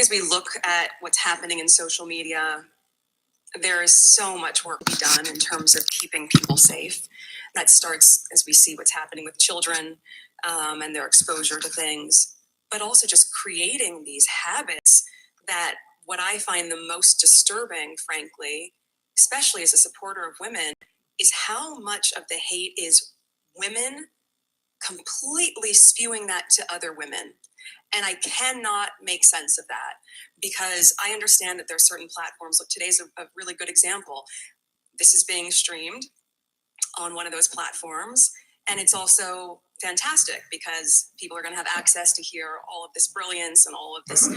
think as we look at what's happening in social media, there is so much work to be done in terms of keeping people safe. That starts as we see what's happening with children and their exposure to things, but also just creating these habits that what I find the most disturbing, frankly, especially as a supporter of women, is how much of the hate is women completely spewing that to other women. And I cannot make sense of that because I understand that there are certain platforms. Look, today's a really good example. This is being streamed on one of those platforms. And it's also fantastic because people are going to have access to hear all of this brilliance and all of this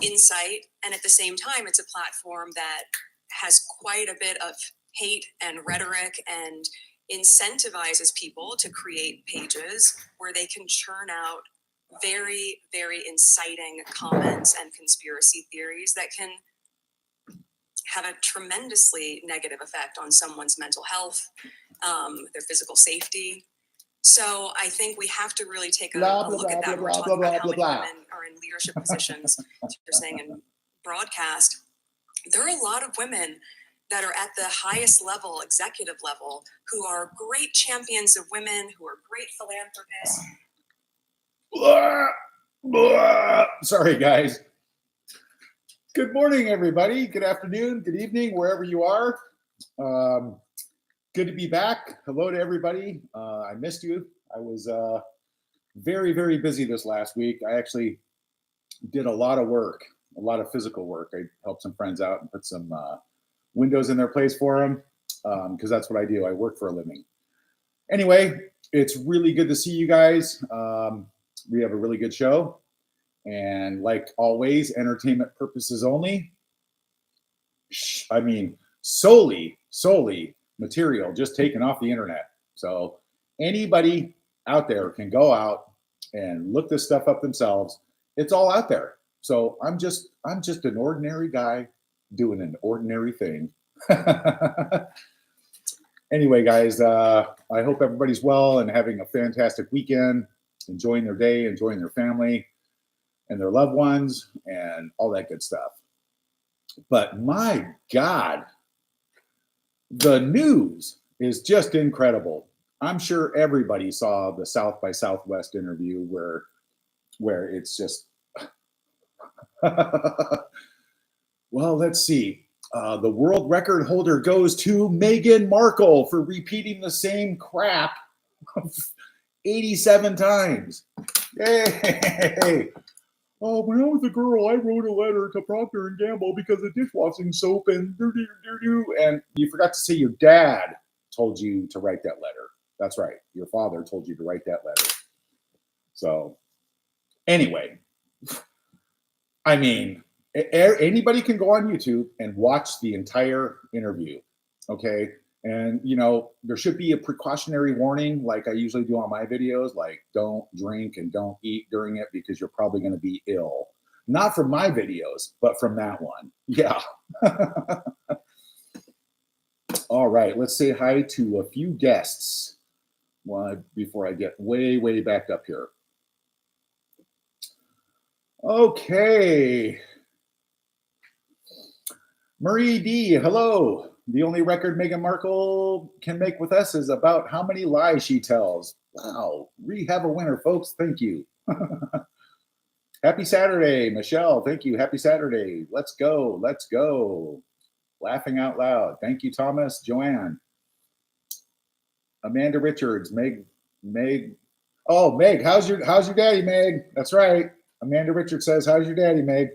insight. And at the same time, it's a platform that has quite a bit of hate and rhetoric and incentivizes people to create pages where they can churn out very, very inciting comments and conspiracy theories that can have a tremendously negative effect on someone's mental health, their physical safety. So I think we have to really take a look at that. We're talking about how many women are in leadership positions, as you're saying, in broadcast. There are a lot of women that are at the highest level, executive level, who are great champions of women, who are great philanthropists. Sorry, guys. Good morning, everybody. Good afternoon, good evening, wherever you are. Good to be back. Hello to everybody. I missed you. I was very, very busy this last week. I actually did a lot of work, a lot of physical work. I helped some friends out and put some windows in their place for them because that's what I do. I work for a living. Anyway, it's really good to see you guys. We have a really good show. And like always, entertainment purposes only. I mean, solely material just taken off the internet. So anybody out there can go out and look this stuff up themselves. It's all out there. So I'm just an ordinary guy doing an ordinary thing. Anyway, guys, I hope everybody's well and having a fantastic weekend, enjoying their day, enjoying their family and their loved ones and all that good stuff. But my God, the news is just incredible. I'm sure everybody saw the South by Southwest interview where it's just, well, let's see. The world record holder goes to Meghan Markle for repeating the same crap 87 times. Yay! Oh, when I was a girl, I wrote a letter to Procter & Gamble because of dishwashing soap and and you forgot to say your dad told you to write that letter. That's right. Your father told you to write that letter. So anyway, I mean, anybody can go on YouTube and watch the entire interview. Okay. And, you know, there should be a precautionary warning like I usually do on my videos, like don't drink and don't eat during it because you're probably going to be ill. Not from my videos, but from that one. Yeah. All right. Let's say hi to a few guests before I get way backed up here. Okay. Marie D, hello. The only record Meghan Markle can make with us is about how many lies she tells. Wow. We have a winner, folks. Thank you. Happy Saturday, Michelle. Thank you. Happy Saturday. Let's go. Let's go. Laughing out loud. Thank you, Thomas. Joanne. Amanda Richards. Meg. Oh, Meg. How's your daddy, Meg? That's right. Amanda Richards says, how's your daddy, Meg?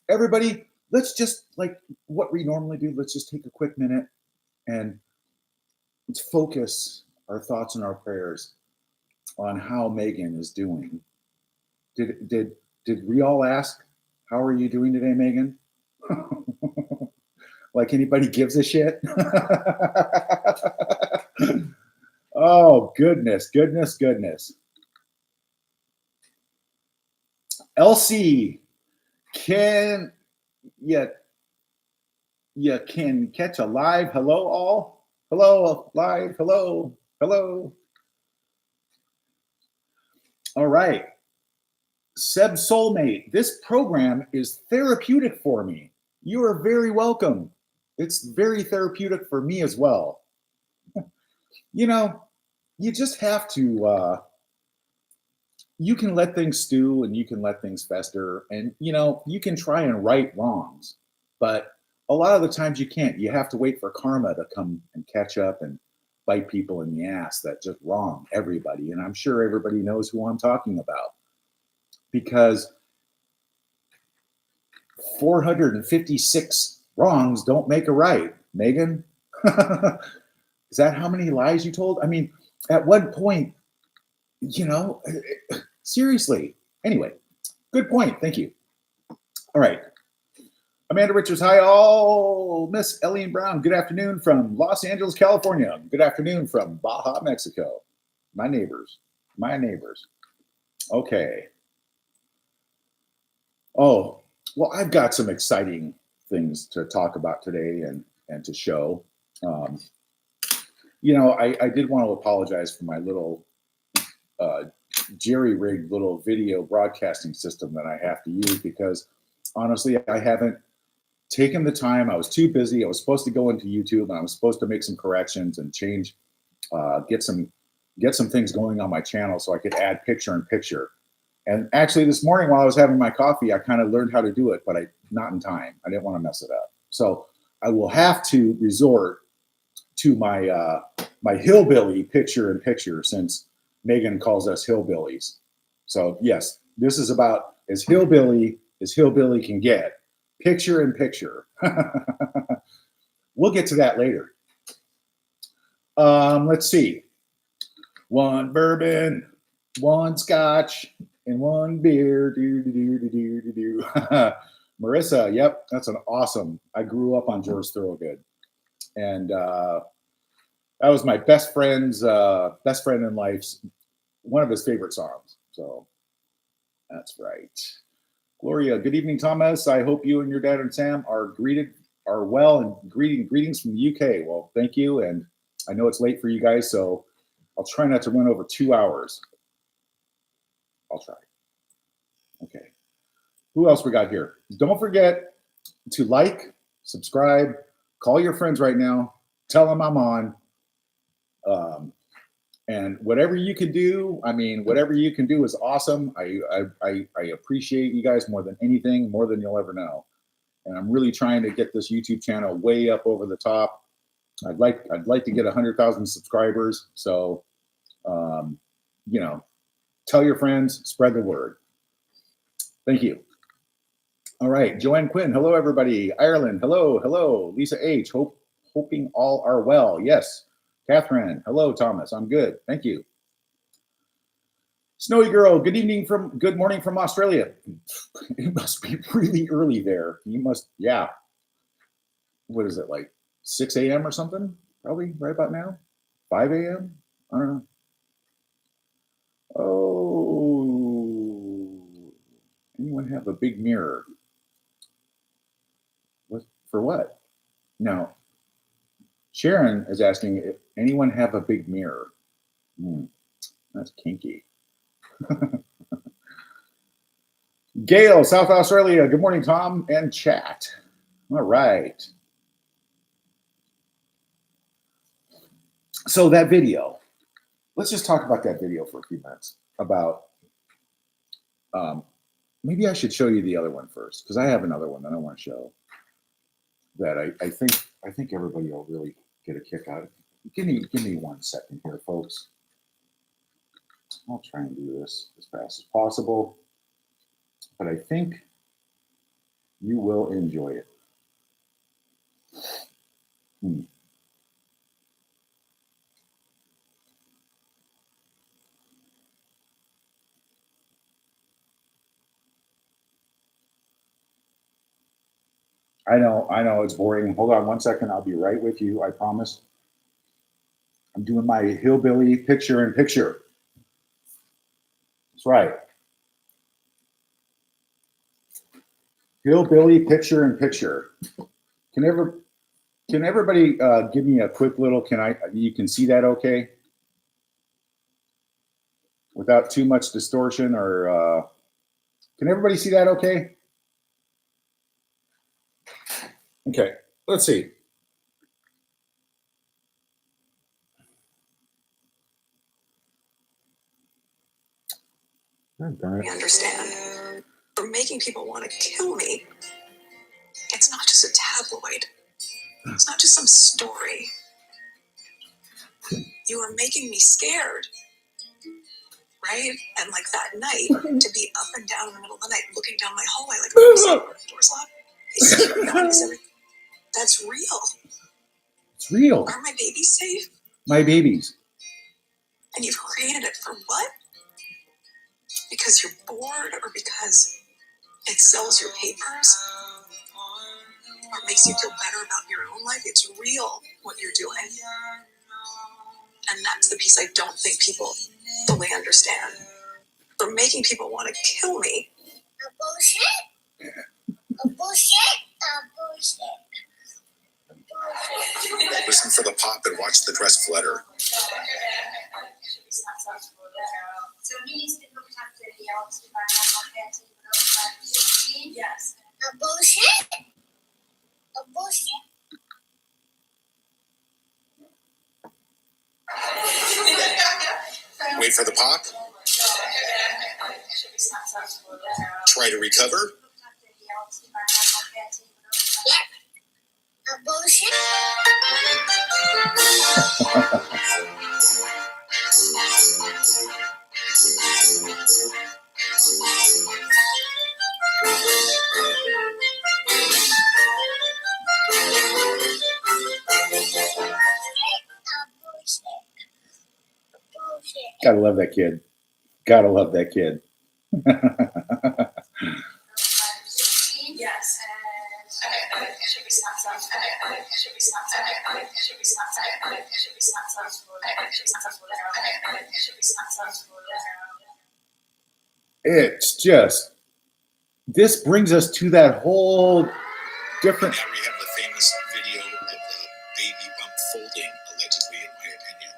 Everybody, let's just, like what we normally do, let's just take a quick minute and let's focus our thoughts and our prayers on how Meghan is doing. Did we all ask, how are you doing today, Meghan? Like anybody gives a shit? Oh, goodness. Elsie, can you can catch a live hello all? Hello, live, hello. All right. Seb Soulmate, this program is therapeutic for me. You are very welcome. It's very therapeutic for me as well. You know, you just have to, you can let things stew and you can let things fester. And, you know, you can try and right wrongs. But a lot of the times you can't. You have to wait for karma to come and catch up and bite people in the ass that just wrong everybody. And I'm sure everybody knows who I'm talking about. Because 456 wrongs don't make a right. Meghan, is that how many lies you told? I mean, at what point, you know, seriously. Anyway, good point. Thank you. All right. Amanda Richards, hi all. Miss Ellian Brown, good afternoon from Los Angeles, California. Good afternoon from Baja, Mexico. My neighbors. Okay. Oh, well, I've got some exciting things to talk about today and to show. You know, I did want to apologize for my little jerry-rigged little video broadcasting system that I have to use because honestly, I haven't taken the time. I was too busy. I was supposed to go into YouTube and I was supposed to make some corrections and change, get some things going on my channel so I could add picture in picture. And actually this morning while I was having my coffee, I kind of learned how to do it, but not in time. I didn't want to mess it up. So I will have to resort to my my hillbilly picture in picture since Meghan calls us hillbillies. So yes, this is about as hillbilly can get. Picture in picture. We'll get to that later. Let's see. One bourbon, one scotch, and one beer. Marissa, yep, that's an awesome. I grew up on George Thorogood. And that was my best friend in life's, one of his favorite songs. So that's right. Gloria, good evening, Thomas. I hope you and your dad and Sam are well and greetings from the UK. Well, thank you. And I know it's late for you guys, so I'll try not to run over 2 hours. I'll try. Okay. Who else we got here? Don't forget to like, subscribe, call your friends right now, tell them I'm on. And whatever you can do, I mean, whatever you can do is awesome. I appreciate you guys more than anything, more than you'll ever know. And I'm really trying to get this YouTube channel way up over the top. I'd like to get 100,000 subscribers. So, you know, tell your friends, spread the word. Thank you. All right, Joanne Quinn, hello everybody. Ireland, hello. Lisa H, hoping all are well. Yes. Catherine, hello, Thomas. I'm good. Thank you. Snowy Girl, good morning from Australia. It must be really early there. You must, yeah. What is it, like 6 a.m. or something? Probably right about now? 5 a.m.? I don't know. Oh, anyone have a big mirror? What, for what? No. Sharon is asking if anyone have a big mirror. That's kinky. Gail, South Australia. Good morning, Tom and chat. All right. So that video, let's just talk about that video for a few minutes about, maybe I should show you the other one first because I have another one that I want to show that I think everybody will really get a kick out of. Give me 1 second here, folks. I'll try and do this as fast as possible, but I think you will enjoy it. I know it's boring. Hold on 1 second. I'll be right with you. I promise. I'm doing my hillbilly picture in picture. That's right. Hillbilly picture in picture. Can everybody give me a quick little, you can see that okay? Without too much distortion or Can everybody see that okay? Okay, let's see. I understand. For making people want to kill me. It's not just a tabloid. It's not just some story. You are making me scared. Right? And like that night, to be up and down in the middle of the night, looking down my hallway, like, doors locked. Is security on? Is everything? That's real. It's real. Are my babies safe? My babies. And you've created it for what? Because you're bored, or because it sells your papers, or makes you feel better about your own life? It's real what you're doing. And that's the piece I don't think people fully understand. For making people want to kill me. Bullshit. Bullshit. Bullshit. Listen for the pop and watch the dress flutter. So he needs to look up to the else to find out yes. A bullshit. A bullshit. Wait for the pop. Try to recover. Yeah. A bullshit. Gotta love that kid. Gotta love that kid. Yes. It's just, this brings us to that whole different. Now we have the famous video of the baby bump folding, allegedly, in my opinion.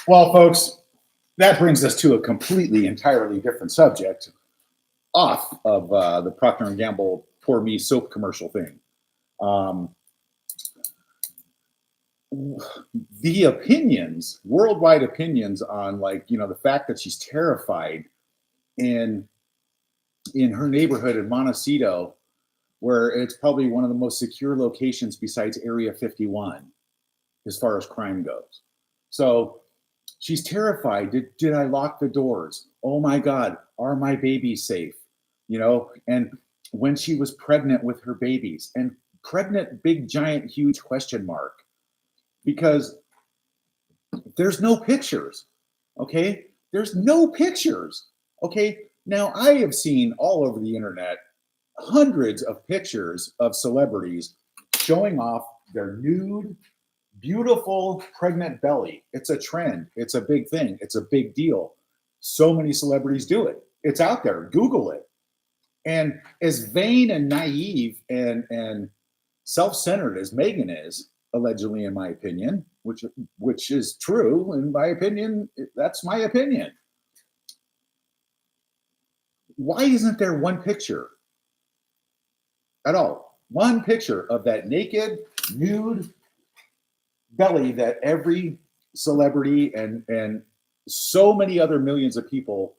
Well, folks, that brings us to a completely, entirely different subject off of the Procter & Gamble Pour Me soap commercial thing. The opinions, worldwide opinions on, like, you know, the fact that she's terrified in her neighborhood in Montecito, where it's probably one of the most secure locations besides Area 51 as far as crime goes. So she's terrified. Did I lock the doors? Oh my God, are my babies safe? You know, and when she was pregnant with her babies, and pregnant, big, giant, huge question mark, because there's no pictures. Okay. There's no pictures. Okay. Now, I have seen all over the internet hundreds of pictures of celebrities showing off their nude, beautiful pregnant belly. It's a trend. It's a big thing. It's a big deal. So many celebrities do it. It's out there. Google it. And as vain and naive and self-centered as Meghan is, allegedly, in my opinion, which is true, in my opinion, that's my opinion. Why isn't there one picture at all? One picture of that naked, nude belly that every celebrity and so many other millions of people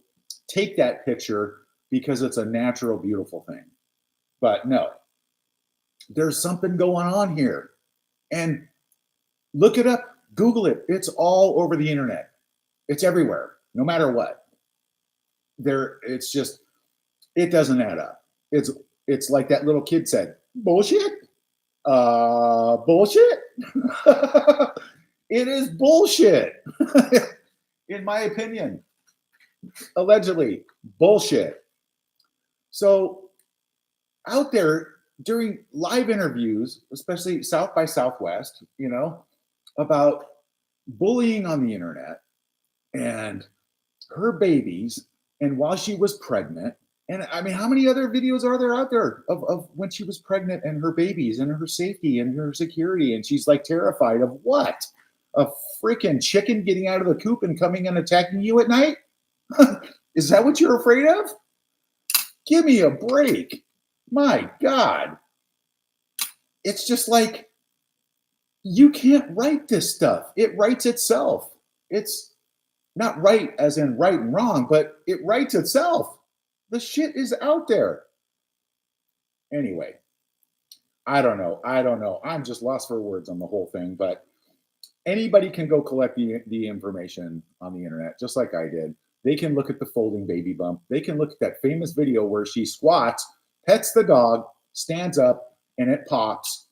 take that picture because it's a natural, beautiful thing. But no, there's something going on here. And look it up, Google it. It's all over the internet. It's everywhere, no matter what. It's just, it doesn't add up. It's like that little kid said, bullshit. Bullshit. It is bullshit. In my opinion. Allegedly, bullshit. So out there during live interviews, especially South by Southwest, you know, about bullying on the internet and her babies, and while she was pregnant. And I mean, how many other videos are there out there of when she was pregnant and her babies and her safety and her security? And she's like terrified of what? a freaking chicken getting out of the coop and coming and attacking you at night? Is that what you're afraid of? Give me a break. My God. It's just like, you can't write this stuff. It writes itself. It's not right as in right and wrong, but it writes itself. The shit is out there. Anyway, I don't know. I'm just lost for words on the whole thing, but anybody can go collect the information on the internet, just like I did. They can look at the folding baby bump. They can look at that famous video where she squats, pets the dog, stands up, and it pops,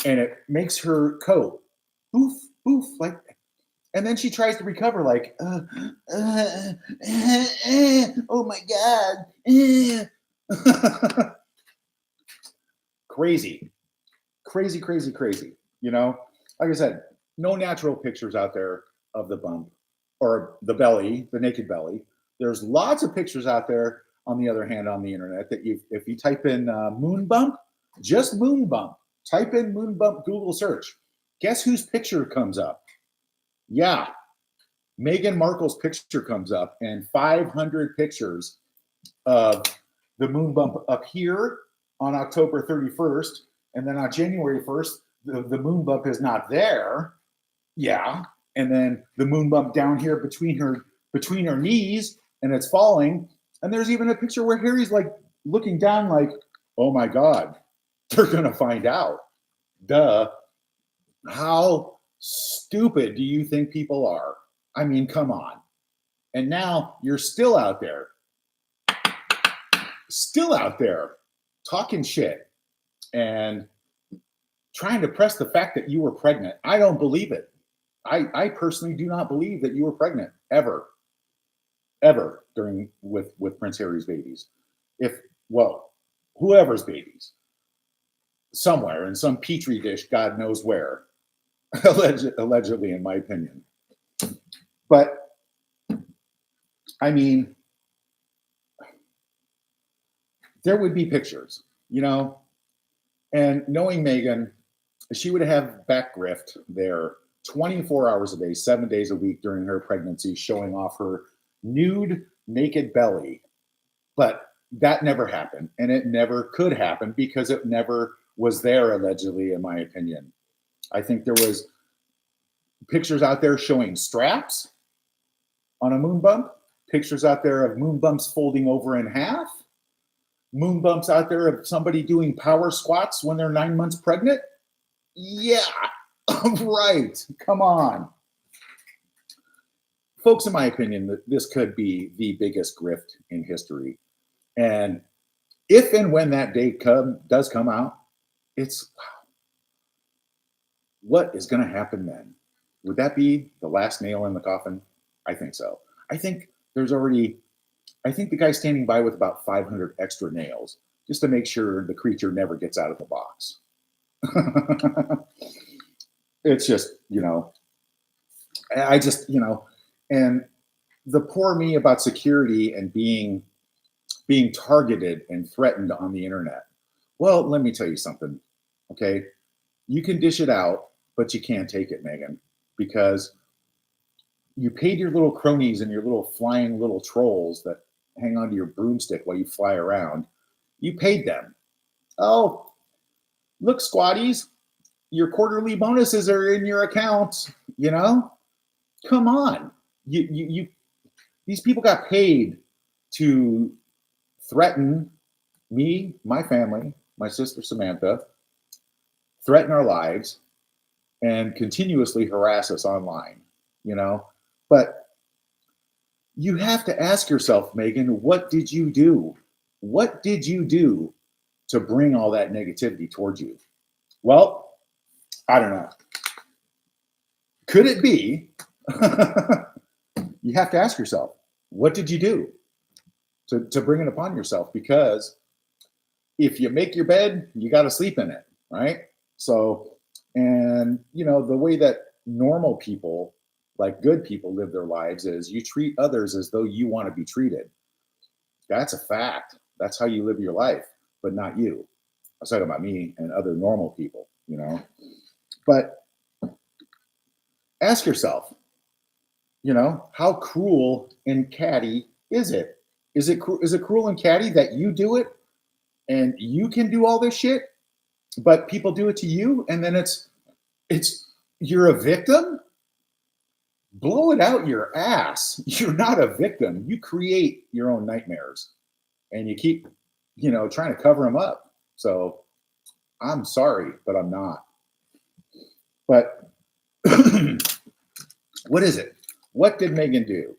and it makes her coat boof, boof, like, and then she tries to recover, like, oh my God. Crazy. You know, like I said, no natural pictures out there of the bump or the belly, the naked belly. There's lots of pictures out there, on the other hand, on the internet that if you type in moon bump, just moon bump, type in moon bump Google search. Guess whose picture comes up? Yeah, Meghan Markle's picture comes up, and 500 pictures of the moon bump up here on October 31st. And then on January 1st, the moon bump is not there. Yeah. And then the moon bump down here between her knees, and it's falling. And there's even a picture where Harry's like looking down like, oh my God, they're going to find out. Duh. How stupid do you think people are? I mean, come on. And now you're still out there talking shit and trying to press the fact that you were pregnant. I don't believe it. I personally do not believe that you were pregnant ever during with Prince Harry's babies. Whoever's babies, somewhere in some petri dish, God knows where, allegedly, in my opinion. But I mean, there would be pictures, you know, and knowing Meghan, she would have back grift there 24 hours a day, 7 days a week during her pregnancy, showing off her nude, naked belly. But that never happened, and it never could happen because it never was there, allegedly, in my opinion. I think there was pictures out there showing straps on a moon bump, pictures out there of moon bumps folding over in half, moon bumps out there of somebody doing power squats when they're 9 months pregnant. Yeah, right. Come on. Folks, in my opinion, this could be the biggest grift in history. And if and when that day does come out, it's, what is going to happen then? Would that be the last nail in the coffin? I think so. I think the guy's standing by with about 500 extra nails just to make sure the creature never gets out of the box. It's just, and the poor me about security and being targeted and threatened on the internet. Well, let me tell you something, okay? You can dish it out, but you can't take it, Meghan, because you paid your little cronies and your little flying little trolls that hang onto your broomstick while you fly around. You paid them. Oh, look, squatties, your quarterly bonuses are in your account, Come on. These people got paid to threaten me, my family, my sister Samantha, threaten our lives, and continuously harass us online, But you have to ask yourself, Meghan, what did you do? What did you do to bring all that negativity towards you? Well, I don't know. Could it be? You have to ask yourself, what did you do to bring it upon yourself? Because if you make your bed, you got to sleep in it, right? So, and the way that normal people, like good people, live their lives is you treat others as though you want to be treated. That's a fact. That's how you live your life, but not you. I was talking about me and other normal people, But Ask yourself, you know, how cruel and catty is it? Is it cruel and catty that you do it and you can do all this shit, but people do it to you, and then it's you're a victim? Blow it out your ass. You're not a victim. You create your own nightmares, and you keep, you know, trying to cover them up. So I'm sorry, but I'm not. But what is it? What did Meghan do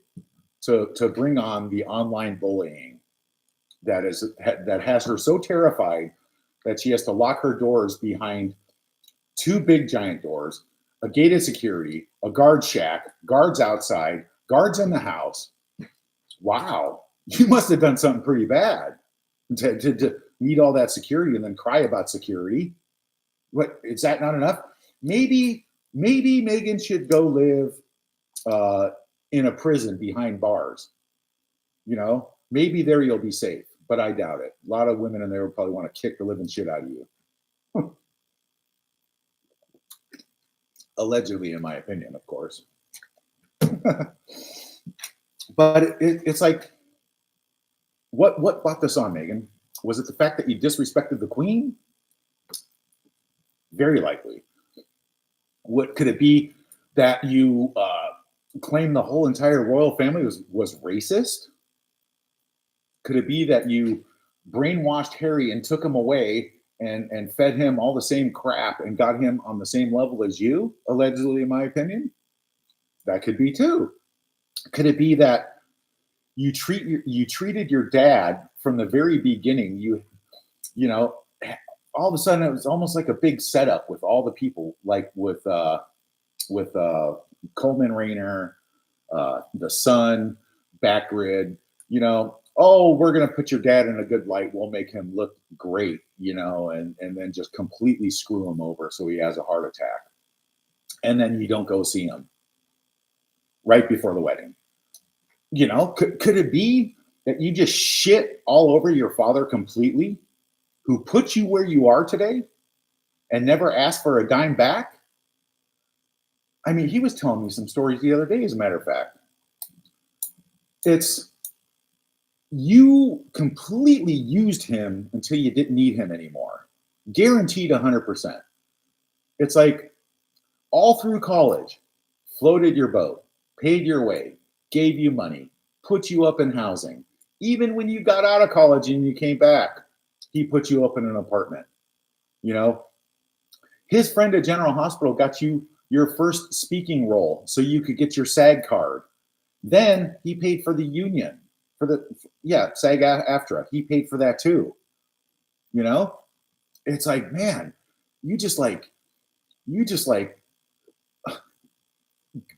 to bring on the online bullying that has her so terrified that she has to lock her doors behind two big giant doors, a gated security, a guard shack, guards outside, guards in the house? Wow, you must have done something pretty bad to need all that security and then cry about security. What, is that not enough? Maybe Meghan should go live in a prison behind bars. You know, maybe there you'll be safe, but I doubt it. A lot of women in there would probably want to kick the living shit out of you. Allegedly, in my opinion, of course. But it's like, what brought this on, Meghan? Was it the fact that you disrespected the Queen? Very likely. What could it be that you claimed the whole entire royal family was racist? Could it be that you brainwashed Harry and took him away and fed him all the same crap and got him on the same level as you, allegedly, in my opinion? That could be too. Could it be that you treated your dad from the very beginning? You know, all of a sudden it was almost like a big setup with all the people, like with Coleman Rayner, the Sun, Backgrid. You know, oh, we're going to put your dad in a good light. We'll make him look great, you know, and then just completely screw him over so he has a heart attack. And then you don't go see him right before the wedding. You know, could it be that you just shit all over your father completely, who put you where you are today and never asked for a dime back? I mean, he was telling me some stories the other day, as a matter of fact. It's, you completely used him until you didn't need him anymore. Guaranteed 100%. It's like all through college, floated your boat, paid your way, gave you money, put you up in housing. Even when you got out of college and you came back, he put you up in an apartment. You know, his friend at General Hospital got you your first speaking role so you could get your SAG card. Then he paid for the union, for the, yeah, SAG-AFTRA. He paid for that too. You know, it's like, man, you just like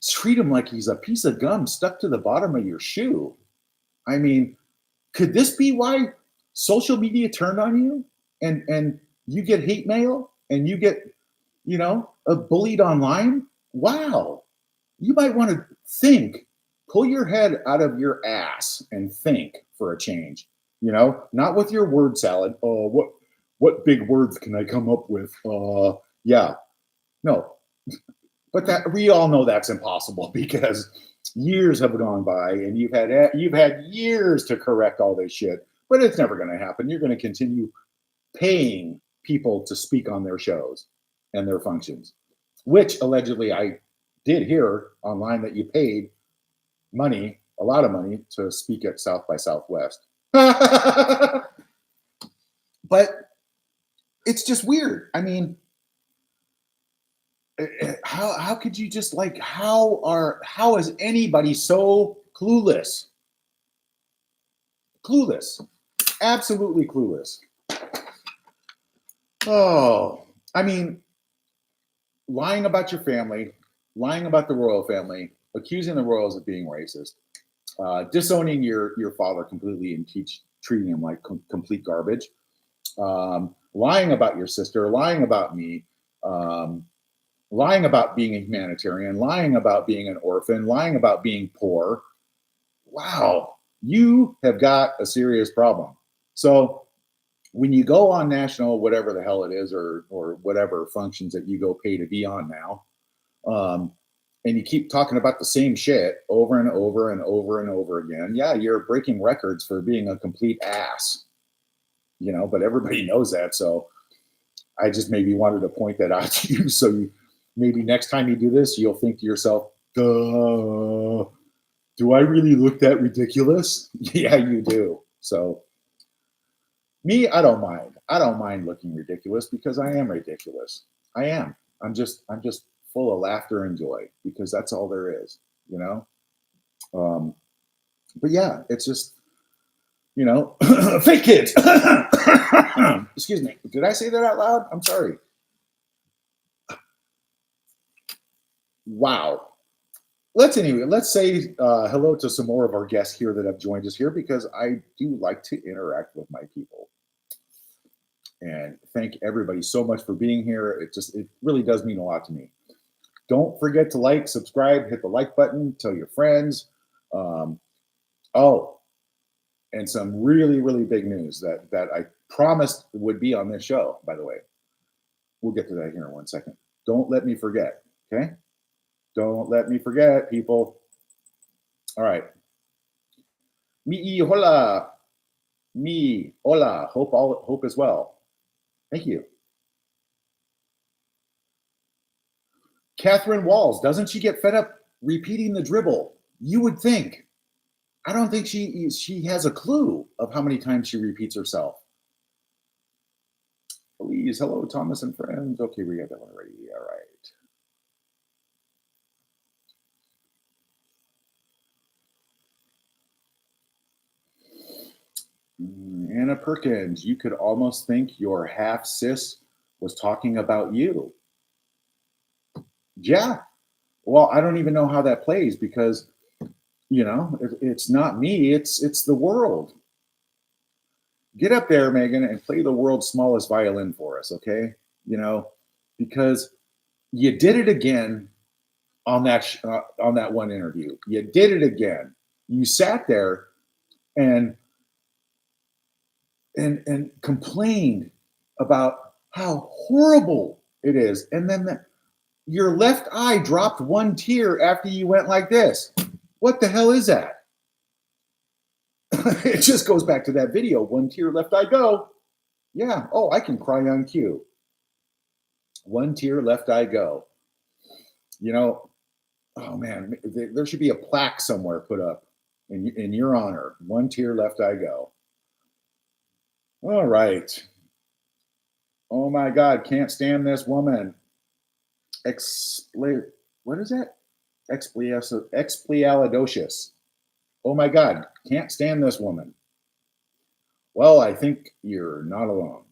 treat him like he's a piece of gum stuck to the bottom of your shoe. I mean, could this be why social media turned on you and you get hate mail and you get, you know, bullied online? Wow. You might want to think, pull your head out of your ass and think for a change, you know, not with your word salad. Oh, what big words can I come up with? Yeah, no, but that, we all know that's impossible because years have gone by and you've had years to correct all this shit, but it's never going to happen. You're going to continue paying people to speak on their shows and their functions, which allegedly I did hear online that you paid money, a lot of money, to speak at South by Southwest. But it's just weird. I mean, how could you just like, how is anybody so clueless? Clueless. Absolutely clueless. Oh, I mean, lying about your family, lying about the royal family, accusing the royals of being racist, disowning your father completely and treating him like complete garbage, lying about your sister, lying about me, lying about being a humanitarian, lying about being an orphan, lying about being poor. Wow, you have got a serious problem. So when you go on national, whatever the hell it is, or whatever functions that you go pay to be on now, and you keep talking about the same shit over and over and over and over again, yeah, you're breaking records for being a complete ass, but everybody knows that. So I just maybe wanted to point that out to you. So maybe next time you do this, you'll think to yourself, duh, do I really look that ridiculous? Yeah, you do. So me, I don't mind. I don't mind looking ridiculous because I am ridiculous. I am. I'm just full of laughter and joy because that's all there is, Um, but yeah, it's just, fake kids. Excuse me. Did I say that out loud? I'm sorry. Wow. Let's say hello to some more of our guests here that have joined us here because I do like to interact with my people. And thank everybody so much for being here. It really does mean a lot to me. Don't forget to like, subscribe, hit the like button, tell your friends. And some really, really big news that I promised would be on this show, by the way. We'll get to that here in 1 second. Don't let me forget, okay? Don't let me forget, people. All right. Hola. Hola. Hope as well. Thank you. Catherine Walls, doesn't she get fed up repeating the dribble? You would think. I don't think she has a clue of how many times she repeats herself. Please, hello, Thomas and friends. Okay, we got that one already. All right. Anna Perkins, you could almost think your half sis was talking about you. Yeah. Well, I don't even know how that plays because, it's not me. It's the world. Get up there, Meghan, and play the world's smallest violin for us, okay? Because you did it again on that one interview. You did it again. You sat there and complained about how horrible it is, and then your left eye dropped one tear after you went like this. What the hell is that? It just goes back to that video. One tear, left eye go. Yeah. Oh, I can cry on cue. One tear, left eye go. Oh man, there should be a plaque somewhere put up in your honor. One tear, left eye go. All right. Oh my God, can't stand this woman. What is that? Expialidocious. Oh my God, can't stand this woman. Well, I think you're not alone.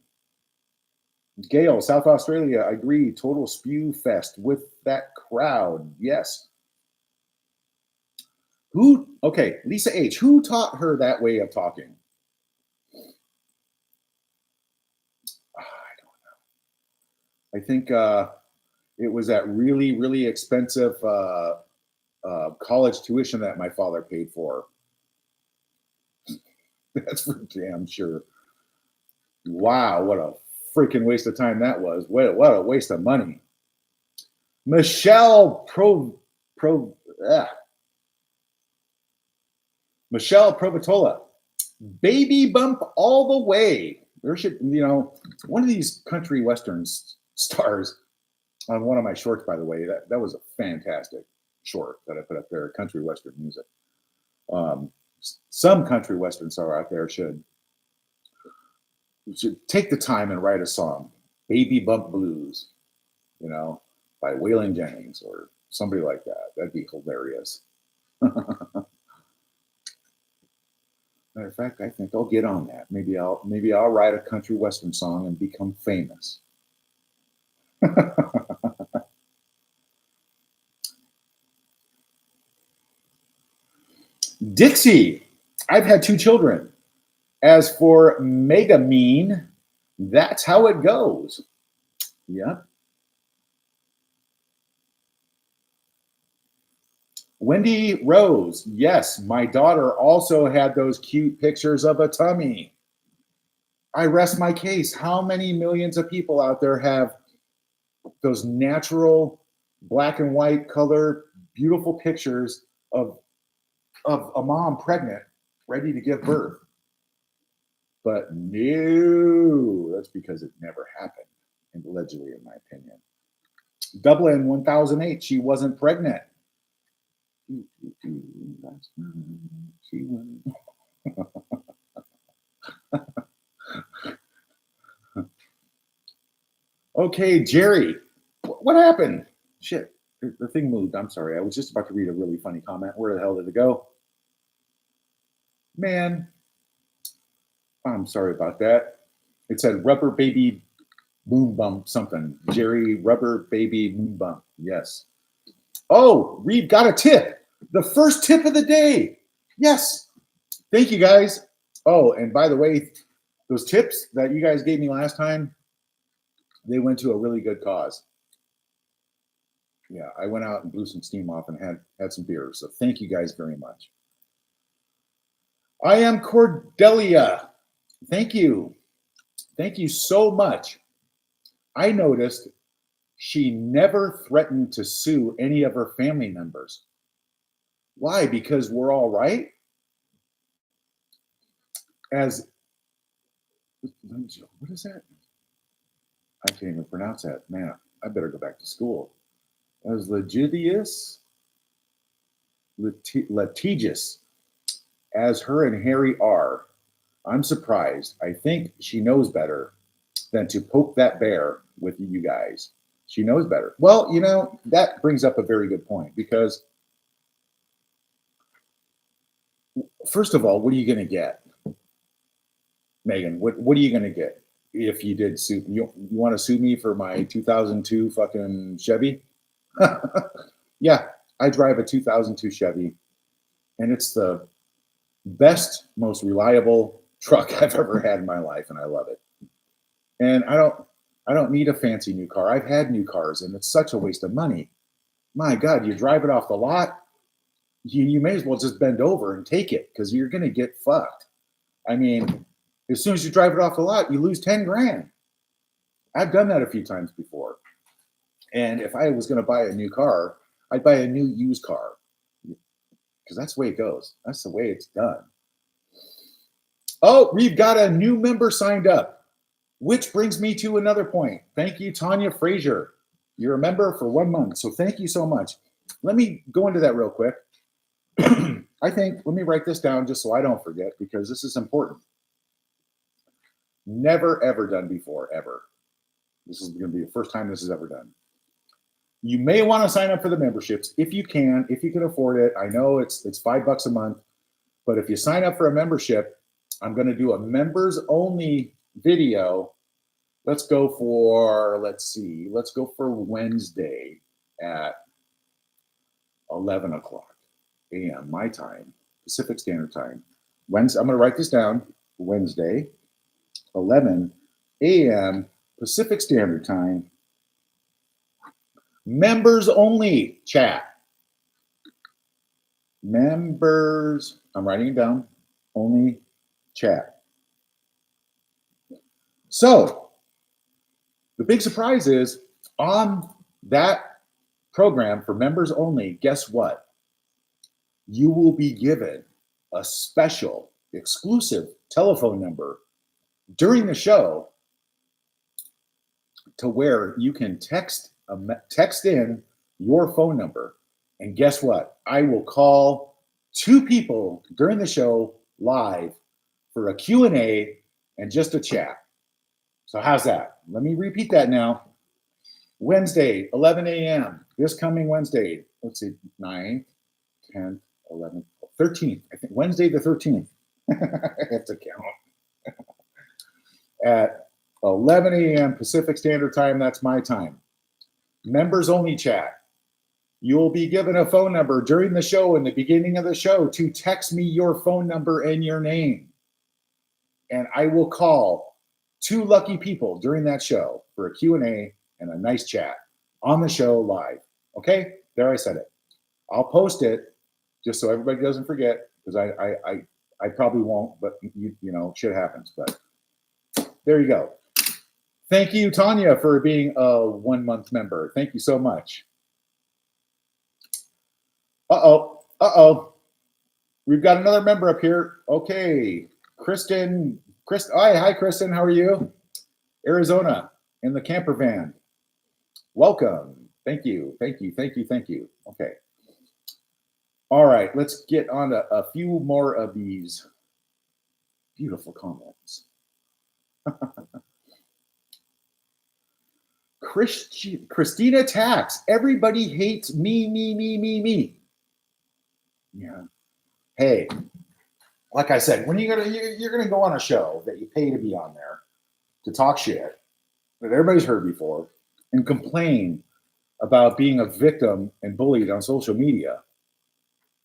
Gail, South Australia, I agree. Total spew fest with that crowd. Yes. Lisa H., who taught her that way of talking? I don't know. I think it was that really, really expensive college tuition that my father paid for. That's for damn sure. Wow, what a freaking waste of time that was. What a waste of money. Michelle Provatola, baby bump all the way. There should, one of these country western stars on one of my shorts, by the way, that was a fantastic short that I put up there, country western music. Some country western star out there should take the time and write a song, Baby Bump Blues, by Waylon Jennings or somebody like that. That'd be hilarious. Matter of fact, I think I'll get on that. Maybe I'll write a country western song and become famous. Dixie, I've had 2 children. As for mega mean, that's how it goes. Yeah. Wendy Rose, yes, my daughter also had those cute pictures of a tummy. I rest my case. How many millions of people out there have those natural black and white color beautiful pictures of a mom pregnant, ready to give birth. But no, that's because it never happened, and allegedly, in my opinion. Dublin 1008, she wasn't pregnant. She wasn't. Okay, Jerry, what happened? Shit, the thing moved. I'm sorry. I was just about to read a really funny comment. Where the hell did it go? Man, I'm sorry about that. It said rubber baby moon bump something. Jerry, rubber baby moon bump. Yes. Oh, Reed got a tip. The first tip of the day. Yes. Thank you, guys. Oh, and by the way, those tips that you guys gave me last time, they went to a really good cause. Yeah, I went out and blew some steam off and had some beers. So thank you guys very much. I am Cordelia. Thank you. Thank you so much. I noticed she never threatened to sue any of her family members. Why? Because we're all right? As, what is that? I can't even pronounce that. Man, I better go back to school. As litigious as her and Harry are, I'm surprised. I think she knows better than to poke that bear with you guys. She knows better. Well, you know, that brings up a very good point because, first of all, what are you going to get? Meghan, what are you going to get if you did sue? You want to sue me for my 2002 fucking Chevy? Yeah, I drive a 2002 Chevy, and it's the best, most reliable truck I've ever had in my life, and I love it. And I don't need a fancy new car. I've had new cars, and it's such a waste of money. My God, you drive it off the lot, you may as well just bend over and take it because you're going to get fucked. I mean, as soon as you drive it off the lot, you lose 10 grand. I've done that a few times before. And if I was going to buy a new car, I'd buy a new used car because that's the way it goes. That's the way it's done. Oh, we've got a new member signed up, which brings me to another point. Thank you, Tanya Frazier. You're a member for 1 month. So thank you so much. Let me go into that real quick. Let me write this down just so I don't forget because this is important. Never, ever done before, ever. This is going to be the first time this is ever done. You may want to sign up for the memberships if you can afford it. I know it's $5 a month, but if you sign up for a membership, I'm going to do a members only video. Let's go for Wednesday at 11 o'clock a.m. my time, Pacific Standard Time. Wednesday, I'm going to write this down. Wednesday, 11 a.m. Pacific Standard Time. Members only chat. Members, I'm writing it down, only chat. So the big surprise is on that program for members only, guess what? You will be given a special exclusive telephone number during the show to where you can text in your phone number. And guess what? I will call 2 people during the show live for a Q&A and just a chat. So how's that? Let me repeat that now. Wednesday, 11 a.m. This coming Wednesday. Let's see, 9th, 10th, 11th, 13th. I think Wednesday the 13th. I have to count. At 11 a.m. Pacific Standard Time, that's my time. Members only chat. You will be given a phone number during the show, in the beginning of the show, to text me your phone number and your name. And I will call 2 lucky people during that show for a Q&A and a nice chat on the show live. Okay? There, I said it. I'll post it just so everybody doesn't forget, because I probably won't, but you know, shit happens. But there you go. Thank you, Tanya, for being a 1 month member. Thank you so much. Uh-oh. We've got another member up here. Okay. Hi, Kristen. How are you? Arizona in the camper van. Welcome. Thank you. Okay. All right. Let's get on to a few more of these beautiful comments. Christina Tax. Everybody hates me. Yeah. Hey, like I said, when you're gonna go on a show that you pay to be on there to talk shit that everybody's heard before and complain about being a victim and bullied on social media,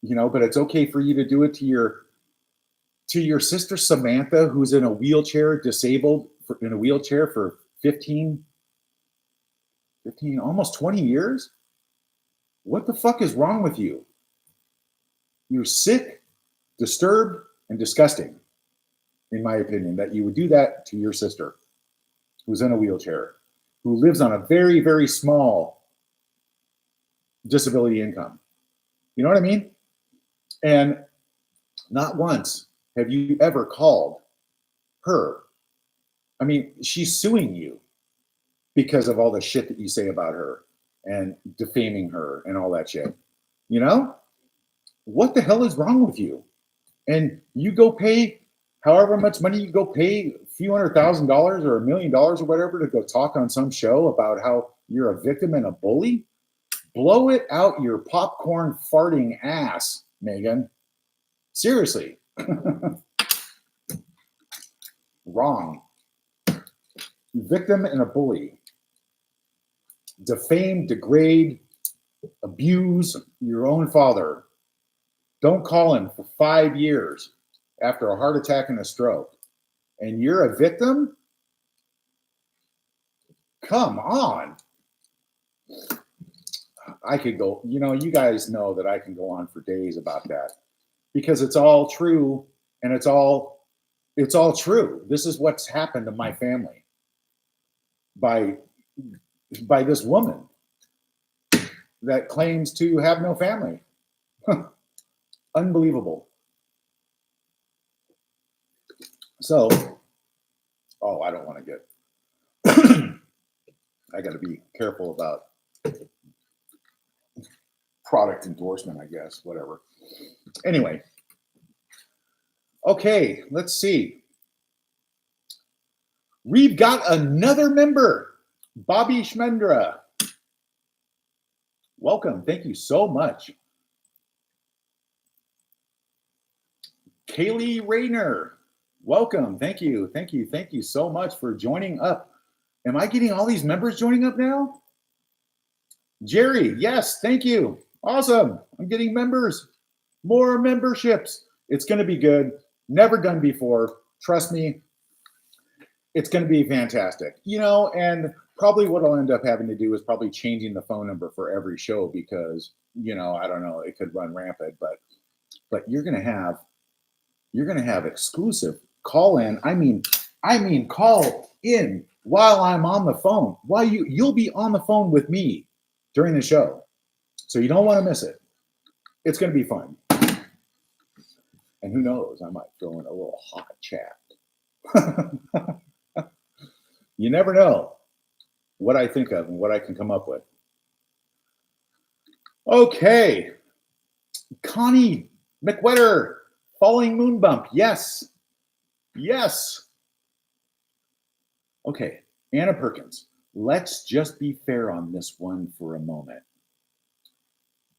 but it's okay for you to do it to your sister Samantha, who's in a wheelchair, disabled in a wheelchair for 15, almost 20 years. What the fuck is wrong with you? You're sick, disturbed, and disgusting, in my opinion, that you would do that to your sister who's in a wheelchair, who lives on a very, very small disability income. You know what I mean? And not once have you ever called her. I mean, she's suing you because of all the shit that you say about her and defaming her and all that shit. What the hell is wrong with you? And you go pay however much money you go pay, a few $100,000 or $1 million or whatever, to go talk on some show about how you're a victim and a bully. Blow it out your popcorn farting ass, Meghan. Seriously. Wrong. Victim and a bully. Defame, degrade, abuse your own father. Don't call him for 5 years after a heart attack and a stroke. And you're a victim? Come on. I could go, you guys know that I can go on for days about that because it's all true and it's all true. This is what's happened to my family by this woman that claims to have no family. Unbelievable. So, I don't want to get, I got to be careful about product endorsement, I guess, whatever. Anyway. Okay, let's see. We've got another member, Bobby Schmendra. Welcome. Thank you so much. Kaylee Rayner. Welcome. Thank you so much for joining up. Am I getting all these members joining up now? Jerry, yes, thank you. Awesome. I'm getting members. More memberships. It's going to be good. Never done before. Trust me. It's going to be fantastic. And probably what I'll end up having to do is probably changing the phone number for every show because, I don't know, it could run rampant, but you're going to have exclusive call in. I mean call in while I'm on the phone. While you'll be on the phone with me during the show. So you don't want to miss it. It's going to be fun. And who knows, I might throw in a little hot chat. You never know what I think of and what I can come up with. Okay. Connie McWetter, falling moon bump. Yes. Okay. Anna Perkins, let's just be fair on this one for a moment.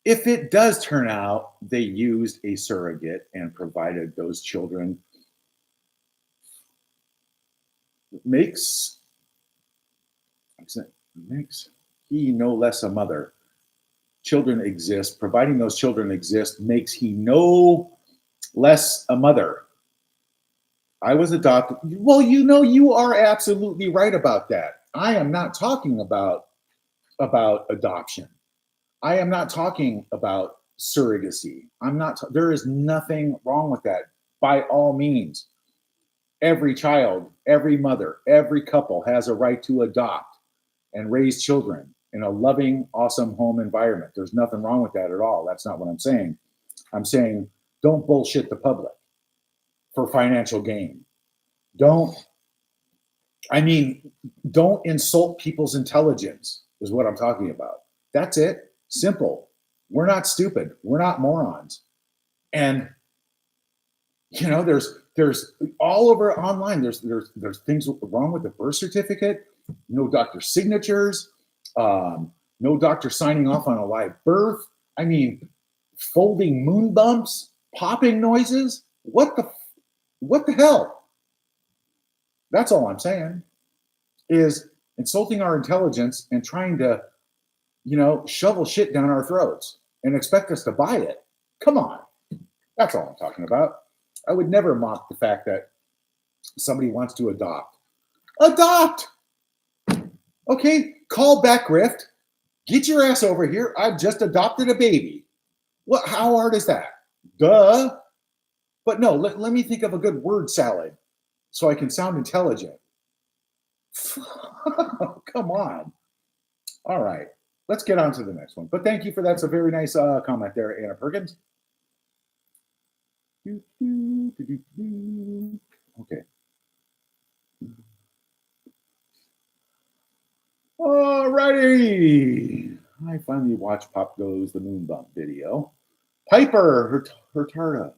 If it does turn out they used a surrogate and provided those children, makes he no less a mother. Children exist. Providing those children exist makes he no less a mother. I was adopted. Well, you are absolutely right about that. I am not talking about adoption. I am not talking about surrogacy. There is nothing wrong with that. By all means, every child, every mother, every couple has a right to adopt and raise children in a loving, awesome home environment. There's nothing wrong with that at all. That's not what I'm saying. I'm saying don't bullshit the public for financial gain. Don't insult people's intelligence is what I'm talking about. That's it. Simple. We're not stupid. We're not morons. And there's all over online. There's things wrong with the birth certificate. No doctor signatures. No doctor signing off on a live birth. I mean, folding moon bumps, popping noises. What the hell? That's all I'm saying. Is insulting our intelligence and trying to, shovel shit down our throats and expect us to buy it. Come on. That's all I'm talking about. I would never mock the fact that somebody wants to adopt. Adopt! Okay, call back grift. Get your ass over here. I've just adopted a baby. What? How hard is that? Duh. But no, let me think of a good word salad so I can sound intelligent. Come on. All right. Let's get on to the next one. But thank you for that. That's a very nice comment there, Anna Perkins. Okay. All righty. I finally watched Pop Goes the Moon Bump video. Piper Hurtado.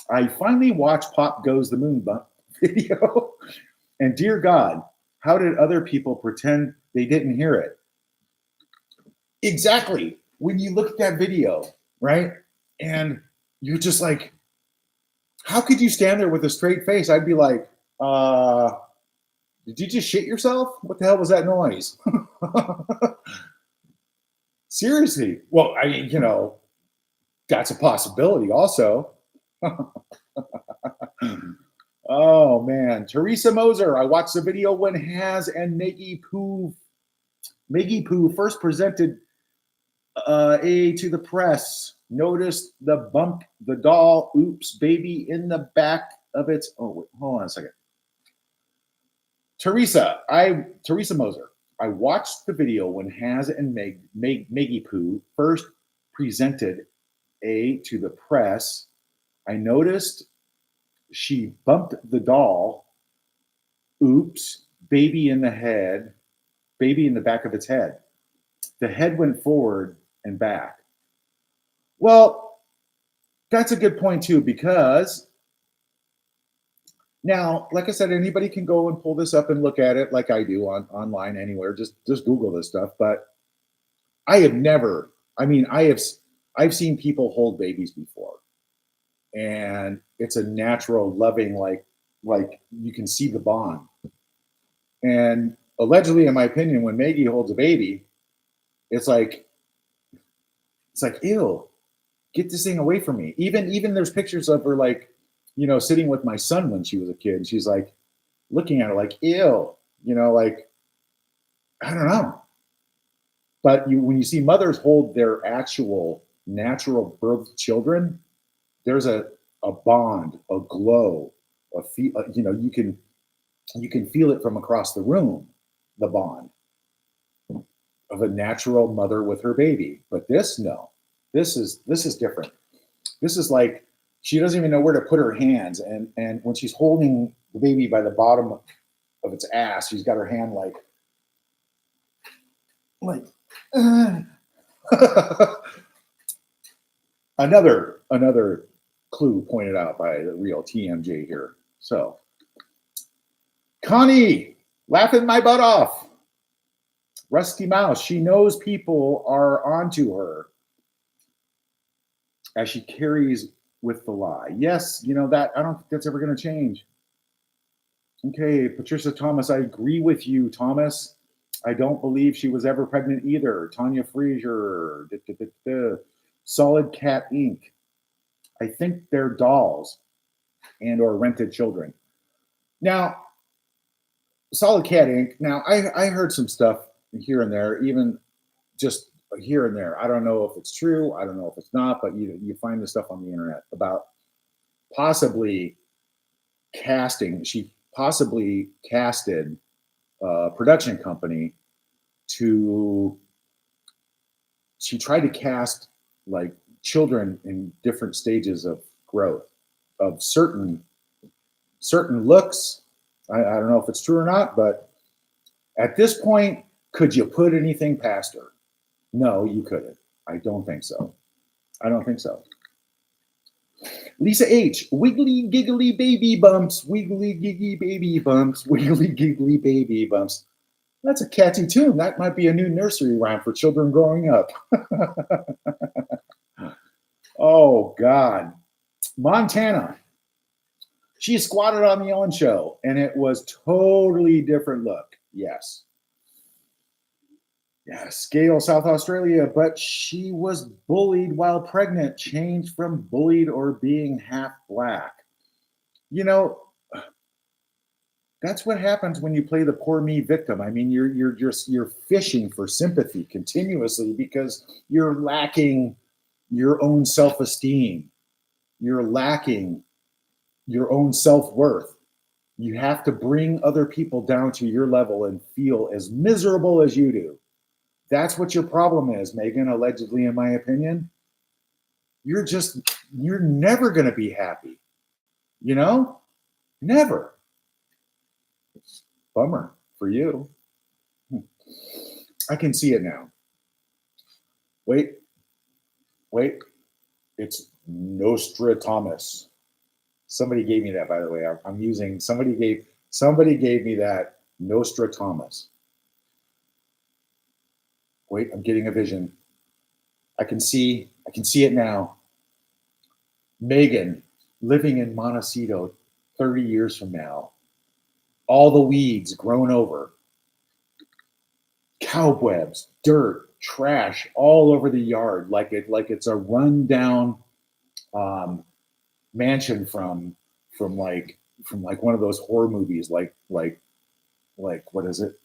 I finally watched Pop Goes the Moon Bump video. And dear God, how did other people pretend they didn't hear it? Exactly. When you look at that video, right? And you're just like, how could you stand there with a straight face? I'd be like, did you just shit yourself? What the hell was that noise? Seriously. Well, I mean, that's a possibility also. Oh, man. Teresa Moser. I watched the video when Haz and Maggie Poo first presented to the press. Noticed the bump, the doll, oops, baby in the back of its. Oh, wait, hold on a second. Teresa Moser. I watched the video when Haz and Maggie Poo first presented to the press. I noticed she bumped the doll. Oops, baby in the back of its head. The head went forward and back. Well, that's a good point too, because now, like I said, anybody can go and pull this up and look at it like I do online anywhere. Just Google this stuff. But I've seen people hold babies before. And it's a natural, loving, like you can see the bond. And allegedly, in my opinion, when Maggie holds a baby, it's like, ew, get this thing away from me. Even there's pictures of her like, sitting with my son when she was a kid. And she's like looking at her like, ew, like, I don't know. But when you see mothers hold their actual natural birth children, there's a bond, a glow, you can feel it from across the room, the bond of a natural mother with her baby. But this is different. This is like she doesn't even know where to put her hands, and when she's holding the baby by the bottom of its ass, she's got her hand like another clue pointed out by the real TMJ here. So Connie laughing my butt off. Rusty Mouse, she knows people are onto her as she carries with the lie. Yes, that I don't think that's ever going to change. Okay, Patricia Thomas, I agree with you, Thomas. I don't believe she was ever pregnant either. Tanya Frazier, Solid Cat Inc. I think they're dolls and or rented children. Now, Solid Cat Inc. Now, I heard some stuff here and there, even just here and there. I don't know if it's true. I don't know if it's not, but you find this stuff on the internet about possibly casting. She possibly casted production company she tried to cast like children in different stages of growth of certain looks. I don't know if it's true or not, but at this point, could you put anything past her? No, you couldn't. I don't think so. I don't think so. Lisa H, wiggly giggly baby bumps, wiggly giggly baby bumps, wiggly giggly baby bumps. That's a catchy tune. That might be a new nursery rhyme for children growing up. Oh, God. Montana. She squatted on the Ellen Show, and it was totally different look. Yes. Yes, Gale, South Australia, but she was bullied while pregnant, changed from bullied or being half black. You know, that's what happens when you play the poor me victim. I mean, you're fishing for sympathy continuously because you're lacking your own self-esteem. You're lacking your own self-worth. You have to bring other people down to your level and feel as miserable as you do. That's what your problem is, Meghan, allegedly, in my opinion. You're never going to be happy. You know? Never. Bummer for you. I can see it now. Wait. It's Nostradamus. Somebody gave me that, by the way. I'm using, somebody gave me that Nostradamus. Wait, I'm getting a vision. I can see it now. Meghan living in Montecito 30 years from now. All the weeds grown over. Cobwebs, dirt, trash all over the yard, like it's a rundown mansion from one of those horror movies, like what is it?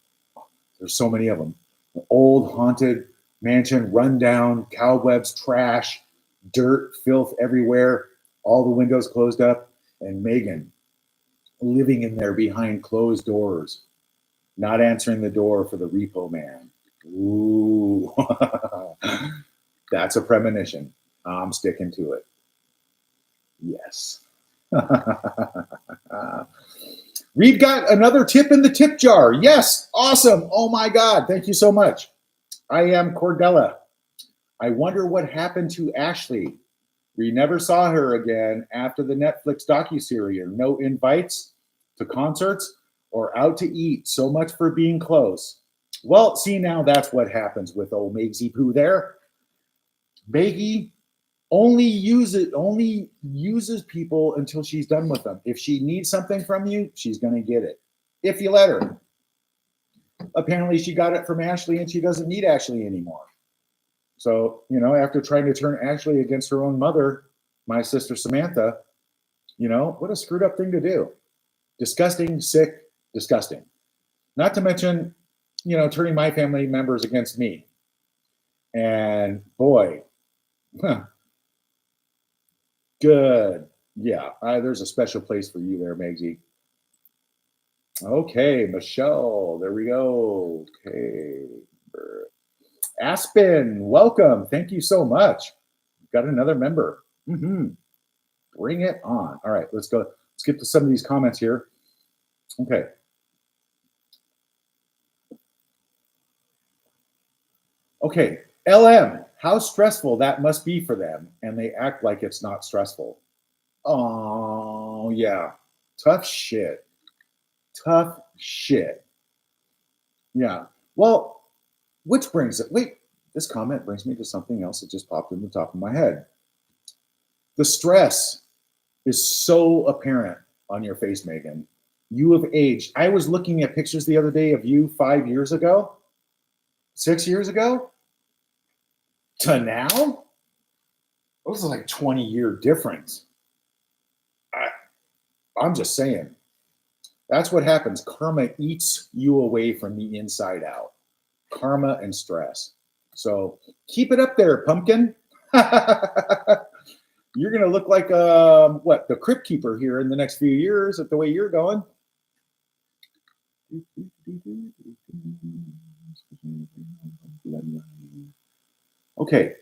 There's so many of them. An old haunted mansion, rundown, cobwebs, trash, dirt, filth everywhere, all the windows closed up, and Meghan living in there behind closed doors, not answering the door for the repo man. Ooh, that's a premonition. I'm sticking to it. Yes. We've got another tip in the tip jar. Yes. Awesome. Oh my God. Thank you so much. I am Cordella. I wonder what happened to Ashley. We never saw her again after the Netflix docuseries. No invites to concerts or out to eat. So much for being close. Well, see, now that's what happens with old Megsy Poo there. Meggie only uses people until she's done with them. If she needs something from you, she's going to get it. If you let her. Apparently she got it from Ashley and she doesn't need Ashley anymore. So, after trying to turn Ashley against her own mother, my sister Samantha, what a screwed up thing to do. Disgusting, sick, disgusting. Not to mention, turning my family members against me. And boy, good. Yeah, there's a special place for you there, Megsy. Okay, Michelle, there we go. Okay. Aspen, welcome. Thank you so much. Got another member. Bring it on. All right, let's go. Let's get to some of these comments here. Okay. Okay, LM, how stressful that must be for them, and they act like it's not stressful. Oh, yeah. Tough shit. Tough shit. Yeah. Well, which brings it. Wait, this comment brings me to something else that just popped in the top of my head. The stress is so apparent on your face, Meghan. You have aged. I was looking at pictures the other day of you 5 years ago, 6 years ago, to now. Those are like 20-year difference. I'm just saying. That's what happens. Karma eats you away from the inside out. Karma and stress. So keep it up there, pumpkin. You're going to look like the crypt keeper here in the next few years at the way you're going. Okay.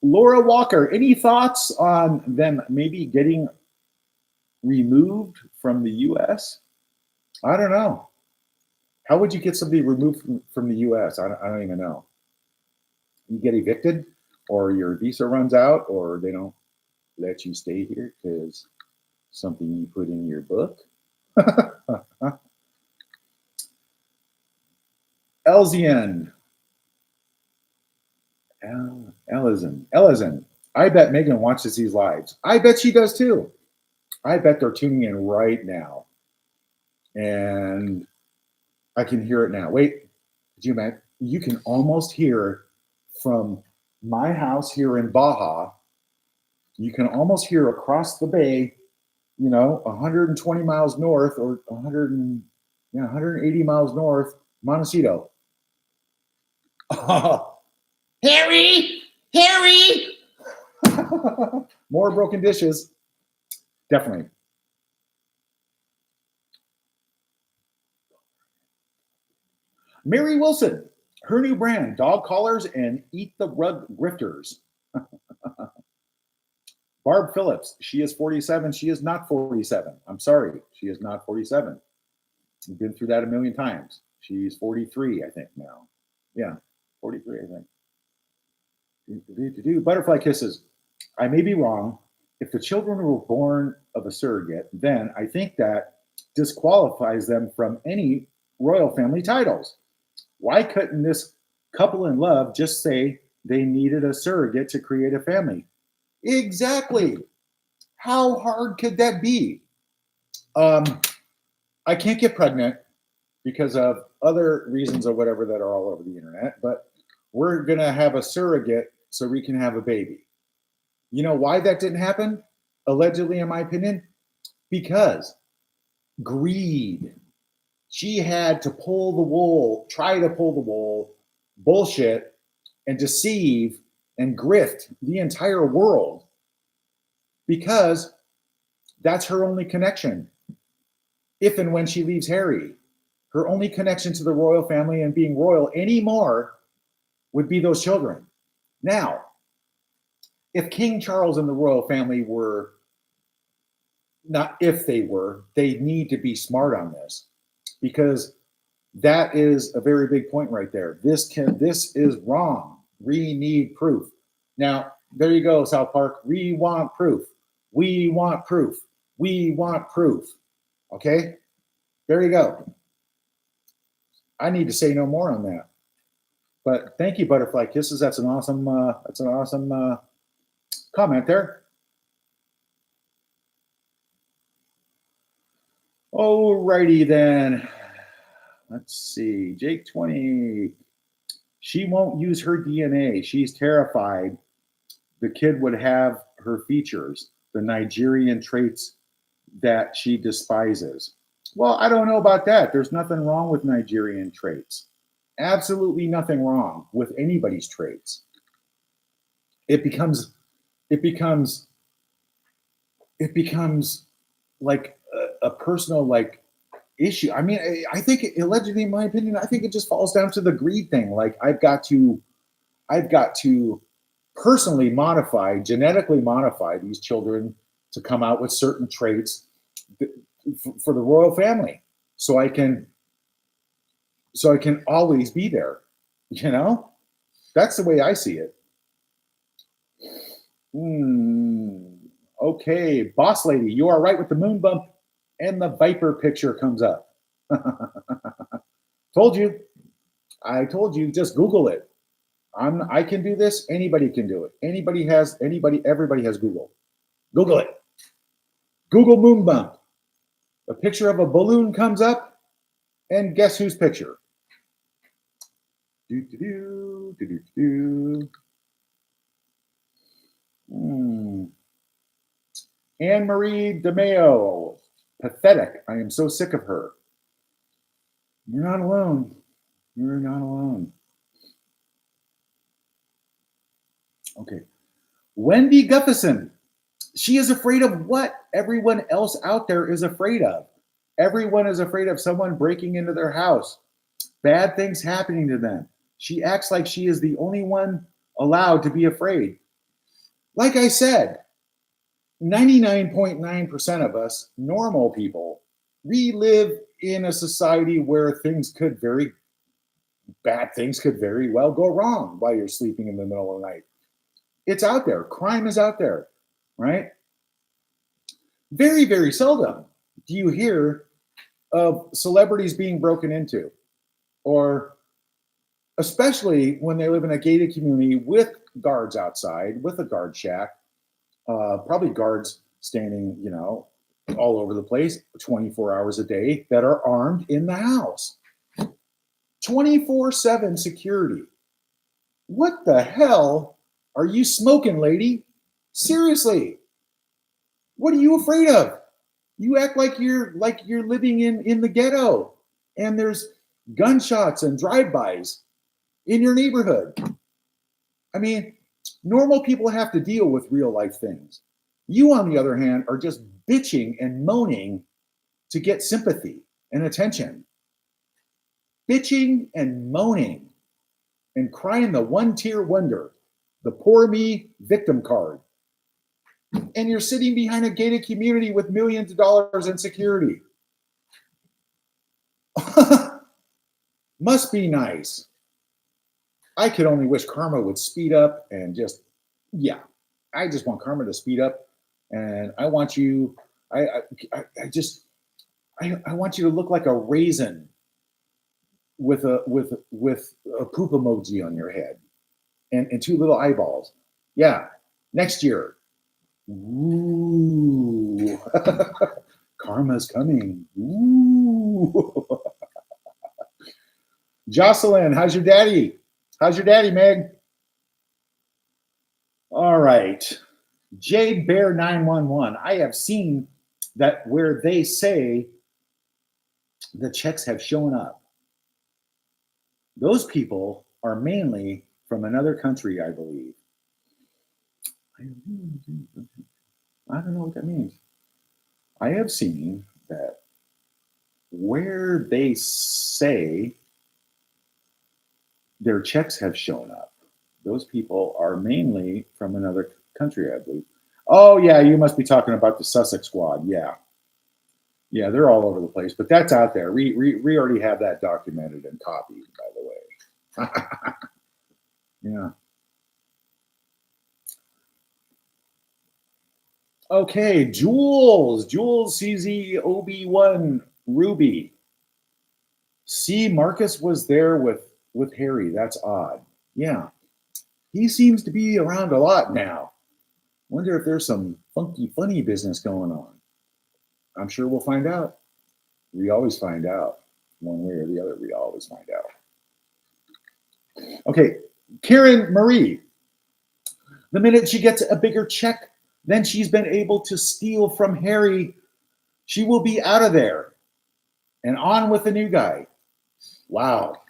Laura Walker, any thoughts on them maybe getting removed from the US? I don't know. How would you get somebody removed from the US? I don't even know. You get evicted, or your visa runs out, or they don't let you stay here because something you put in your book. Elzian. Ellison. I bet Meghan watches these lives. I bet she does too. I bet they're tuning in right now. And I can hear it now. Wait, did you imagine? You can almost hear from my house here in Baja. You can almost hear across the bay, 120 miles north, or 180 miles north, Montecito. Harry! More broken dishes. Definitely. Mary Wilson, her new brand, dog collars and eat the rug grifters. Barb Phillips, she is 47. She is not 47. I'm sorry. She is not 47. We've been through that a million times. She's 43, I think, now. Yeah, 43, I think. Butterfly kisses. I may be wrong. If the children were born of a surrogate, then I think that disqualifies them from any royal family titles. Why couldn't this couple in love just say they needed a surrogate to create a family? Exactly. How hard could that be? I can't get pregnant because of other reasons or whatever that are all over the internet, but we're going to have a surrogate so we can have a baby. You know why that didn't happen? Allegedly, in my opinion, because greed. She had to try to pull the wool, bullshit, and deceive and grift the entire world because that's her only connection. If and when she leaves Harry, her only connection to the royal family and being royal anymore would be those children. Now, if King Charles and the royal family were, not if they were, they need to be smart on this because that is a very big point right there. This is wrong. We need proof. Now, there you go, South Park. We want proof. We want proof. We want proof. Okay? There you go. I need to say no more on that. But thank you, Butterfly Kisses. That's an awesome comment there. Alrighty then. Let's see. Jake 20. She won't use her DNA. She's terrified the kid would have her features, the Nigerian traits that she despises. Well, I don't know about that. There's nothing wrong with Nigerian traits. Absolutely nothing wrong with anybody's traits. It becomes like a personal issue. I mean, I think allegedly, in my opinion, I think it just falls down to the greed thing. Like I've got to personally genetically modify these children to come out with certain traits for the royal family, so I can always be there. That's the way I see it. Okay, boss lady, you are right with the moon bump, and the Viper picture comes up. Told you. I told you. Just Google it. I can do this. Anybody can do it. Everybody has Google. Google it. Google moon bump. A picture of a balloon comes up, and guess whose picture? Anne-Marie DeMeo. Pathetic. I am so sick of her. You're not alone. You're not alone. Okay. Wendy Guffison. She is afraid of what everyone else out there is afraid of. Everyone is afraid of someone breaking into their house, bad things happening to them. She acts like she is the only one allowed to be afraid. Like I said, 99.9% of us, normal people, we live in a society where bad things could very well go wrong while you're sleeping in the middle of the night. It's out there. Crime is out there, right? Very, very seldom do you hear of celebrities being broken into, or especially when they live in a gated community with guards outside, with a guard shack, probably guards standing, all over the place 24 hours a day that are armed in the house. 24/7 security. What the hell are you smoking, lady? Seriously, what are you afraid of? You act like you're living in the ghetto, and there's gunshots and drive-bys in your neighborhood. I mean, normal people have to deal with real life things. You, on the other hand, are just bitching and moaning to get sympathy and attention. Bitching and moaning and crying the one-tier wonder, the poor me victim card. And you're sitting behind a gated community with millions of dollars in security. Must be nice. I could only wish karma would speed up and I just want karma to speed up. And I want you, I want you to look like a raisin with a poop emoji on your head and two little eyeballs. Yeah, next year. Ooh, karma's coming. Ooh. Jocelyn, how's your daddy? How's your daddy, Meg? All right. Jade Bear 911. I have seen that where they say the checks have shown up. Those people are mainly from another country, I believe. I don't know what that means. I have seen that where they say their checks have shown up, those people are mainly from another country, I believe. Oh, yeah, you must be talking about the Sussex squad. Yeah. Yeah, they're all over the place, but that's out there. We already have that documented and copied, by the way. Yeah. Okay, Jules CZ OB1 Ruby. See, Marcus was there with Harry. That's odd. Yeah. He seems to be around a lot now. Wonder if there's some funky, funny business going on. I'm sure we'll find out. We always find out. One way or the other, we always find out. Okay, Karen Marie. The minute she gets a bigger check than she's been able to steal from Harry, she will be out of there and on with the new guy. Wow.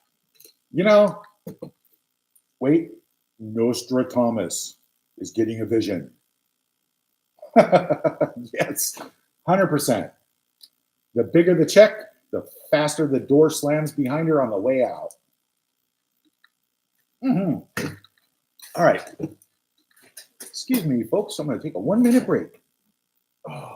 Wait, Nostradamus is getting a vision. Yes, 100%. The bigger the check, the faster the door slams behind her on the way out. Mm-hmm. All right. Excuse me, folks. I'm going to take a 1-minute break. Oh.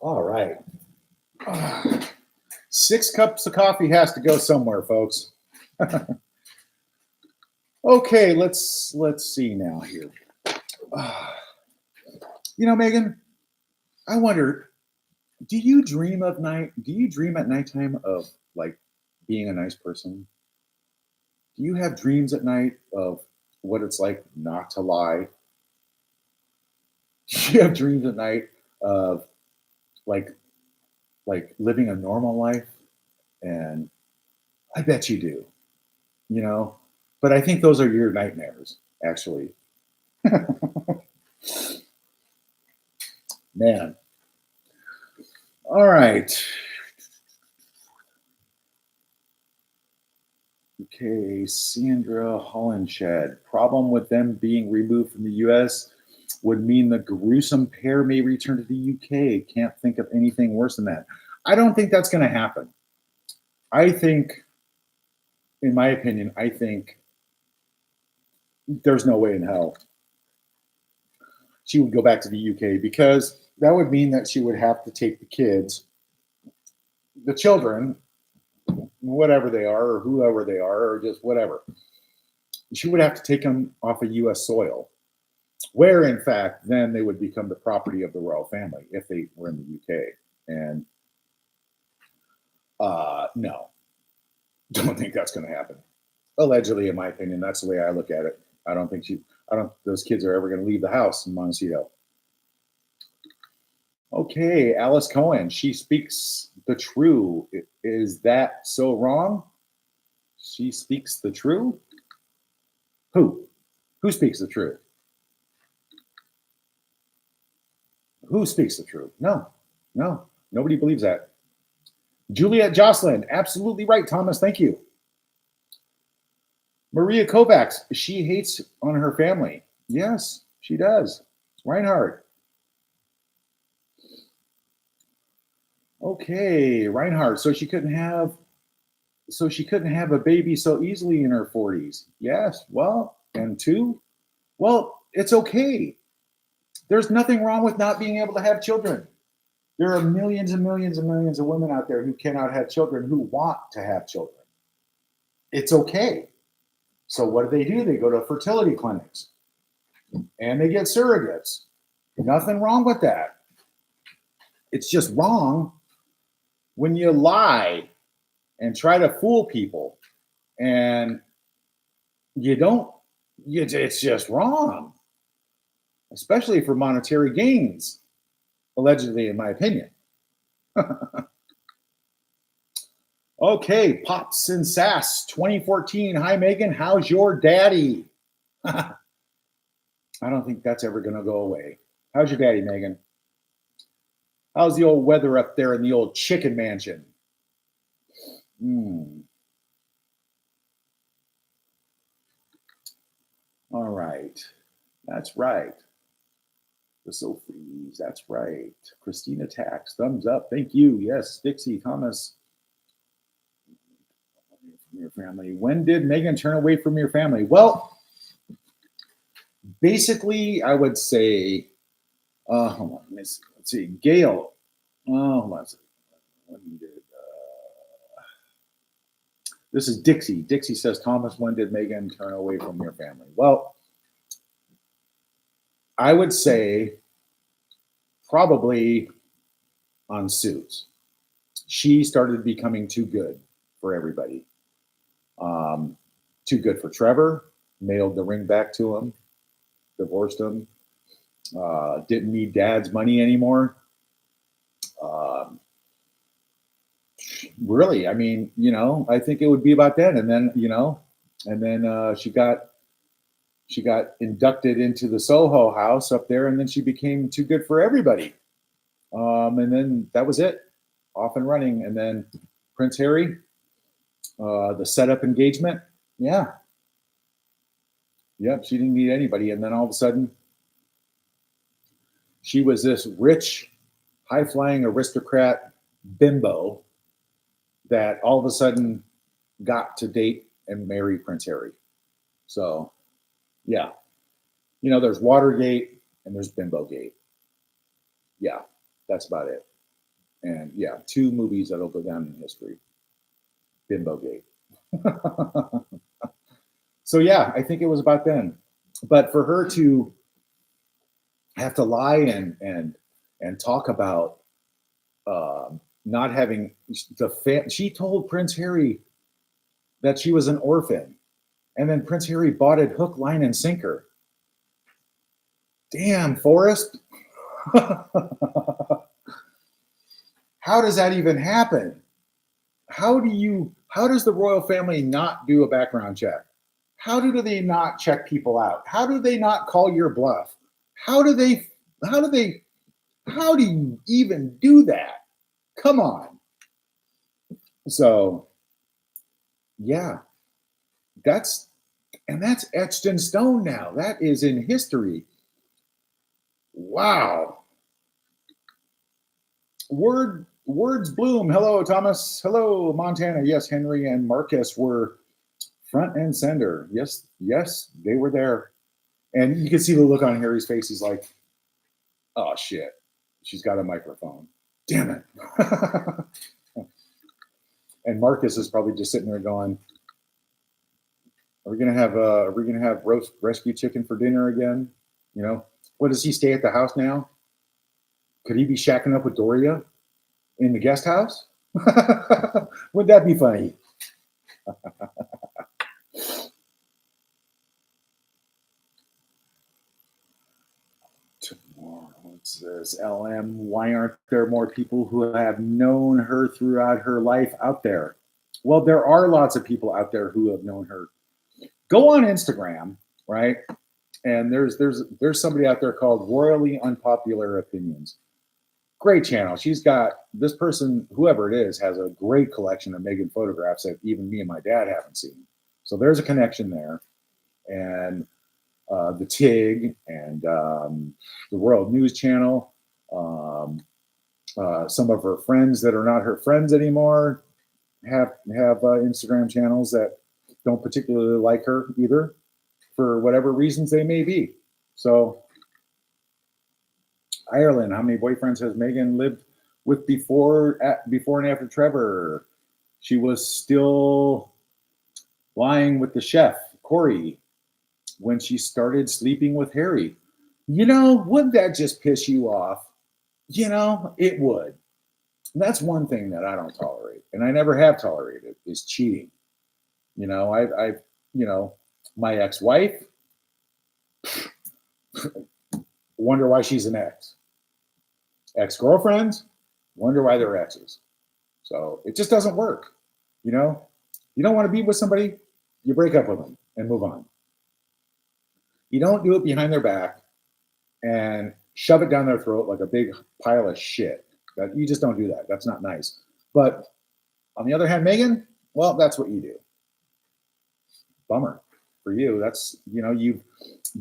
All right. 6 cups of coffee has to go somewhere, folks. Okay, let's see now here. Megan, I wonder, Do you dream at nighttime of like being a nice person? Do you have dreams at night of what it's like not to lie? Do you have dreams at night of like living a normal life? And I bet you do, you know. But I think those are your nightmares, actually. Man. All right. Okay, Sandra Hollenshed. Problem with them being removed from the US would mean the gruesome pair may return to the UK. Can't think of anything worse than that. I don't think that's going to happen. I think, in my opinion, I think there's no way in hell she would go back to the UK, because that would mean that she would have to take the kids, the children, whatever they are, or whoever they are, or just whatever. She would have to take them off of US soil, where in fact then they would become the property of the royal family if they were in the UK. And no, don't think that's going to happen. Allegedly, in my opinion, that's the way I look at it. Those kids are ever going to leave the house in Montecito. Okay, Alice Cohen, she speaks the true. Is that so wrong? She speaks the true? Who? Who speaks the truth? Who speaks the truth? No, nobody believes that. Juliet Jocelyn, absolutely right, Thomas. Thank you. Maria Kovacs, she hates on her family. Yes, she does. Reinhardt. Okay, Reinhardt. So she couldn't have a baby so easily in her 40s. Yes. Well, and two. Well, it's okay. There's nothing wrong with not being able to have children. There are millions and millions and millions of women out there who cannot have children, who want to have children. It's okay. So what do? They go to fertility clinics and they get surrogates. Nothing wrong with that. It's just wrong when you lie and try to fool people, and it's just wrong, especially for monetary gains, allegedly, in my opinion. Okay, Pops and Sass 2014. Hi, Megan. How's your daddy? I don't think that's ever going to go away. How's your daddy, Megan? How's the old weather up there in the old chicken mansion? All right. That's right. The Sophies. That's right. Christina Tax. Thumbs up. Thank you. Yes. Dixie Thomas. From your family. When did Meghan turn away from your family? Well, basically, I would say, hold on. Let's see. Gail. Hold on. When did, this is Dixie. Dixie says, Thomas, when did Meghan turn away from your family? Well, I would say probably on Suits. She started becoming too good for everybody. Too good for Trevor. Mailed the ring back to him. Divorced him. Didn't need Dad's money anymore. Really, I mean, I think it would be about that. And then, she got inducted into the Soho house up there, and then she became too good for everybody. And then that was it, off and running. And then Prince Harry, the setup engagement. Yeah. Yep. She didn't need anybody. And then all of a sudden, she was this rich, high flying aristocrat bimbo that all of a sudden got to date and marry Prince Harry. So, yeah. There's Watergate and there's Bimbogate. Yeah, that's about it. And yeah, 2 movies that'll go down in history. Bimbogate. So yeah, I think it was about then. But for her to have to lie and talk about not having she told Prince Harry that she was an orphan, and then Prince Harry bought it hook, line, and sinker. Damn, Forrest. How does that even happen? How does the royal family not do a background check? How do they not check people out? How do they not call your bluff? How do you even do that? Come on. So yeah, that's etched in stone now. That is in history. Wow. Words bloom. Hello, Thomas. Hello, Montana. Yes, Henry and Marcus were front and center. Yes, they were there. And you can see the look on Harry's face. He's like, oh shit, she's got a microphone. Damn it. And Marcus is probably just sitting there going, are we gonna have roast rescue chicken for dinner again? You know, what, does he stay at the house now? Could he be shacking up with Doria in the guest house? Would that be funny? Tomorrow it says, LM, why aren't there more people who have known her throughout her life out there? Well, there are lots of people out there who have known her. Go on Instagram, right? And there's somebody out there called Royally Unpopular Opinions. Great channel. She's got, this person, whoever it is, has a great collection of Meghan photographs that even me and my dad haven't seen. So there's a connection there. And the TIG and the World News Channel, some of her friends that are not her friends anymore have Instagram channels that don't particularly like her either, for whatever reasons they may be. So Ireland, how many boyfriends has Meghan lived with before and after Trevor? She was still lying with the chef, Corey, when she started sleeping with Harry. You know, wouldn't that just piss you off? You know, it would. And that's one thing that I don't tolerate, and I never have tolerated, is cheating. You know, I've my ex-wife, wonder why she's an ex. Ex-girlfriends, wonder why they're exes. So it just doesn't work. You know, you don't want to be with somebody, you break up with them and move on. You don't do it behind their back and shove it down their throat like a big pile of shit. That you just don't do that. That's not nice. But on the other hand, Meghan, well, that's what you do. Bummer for you. That's, you know, you've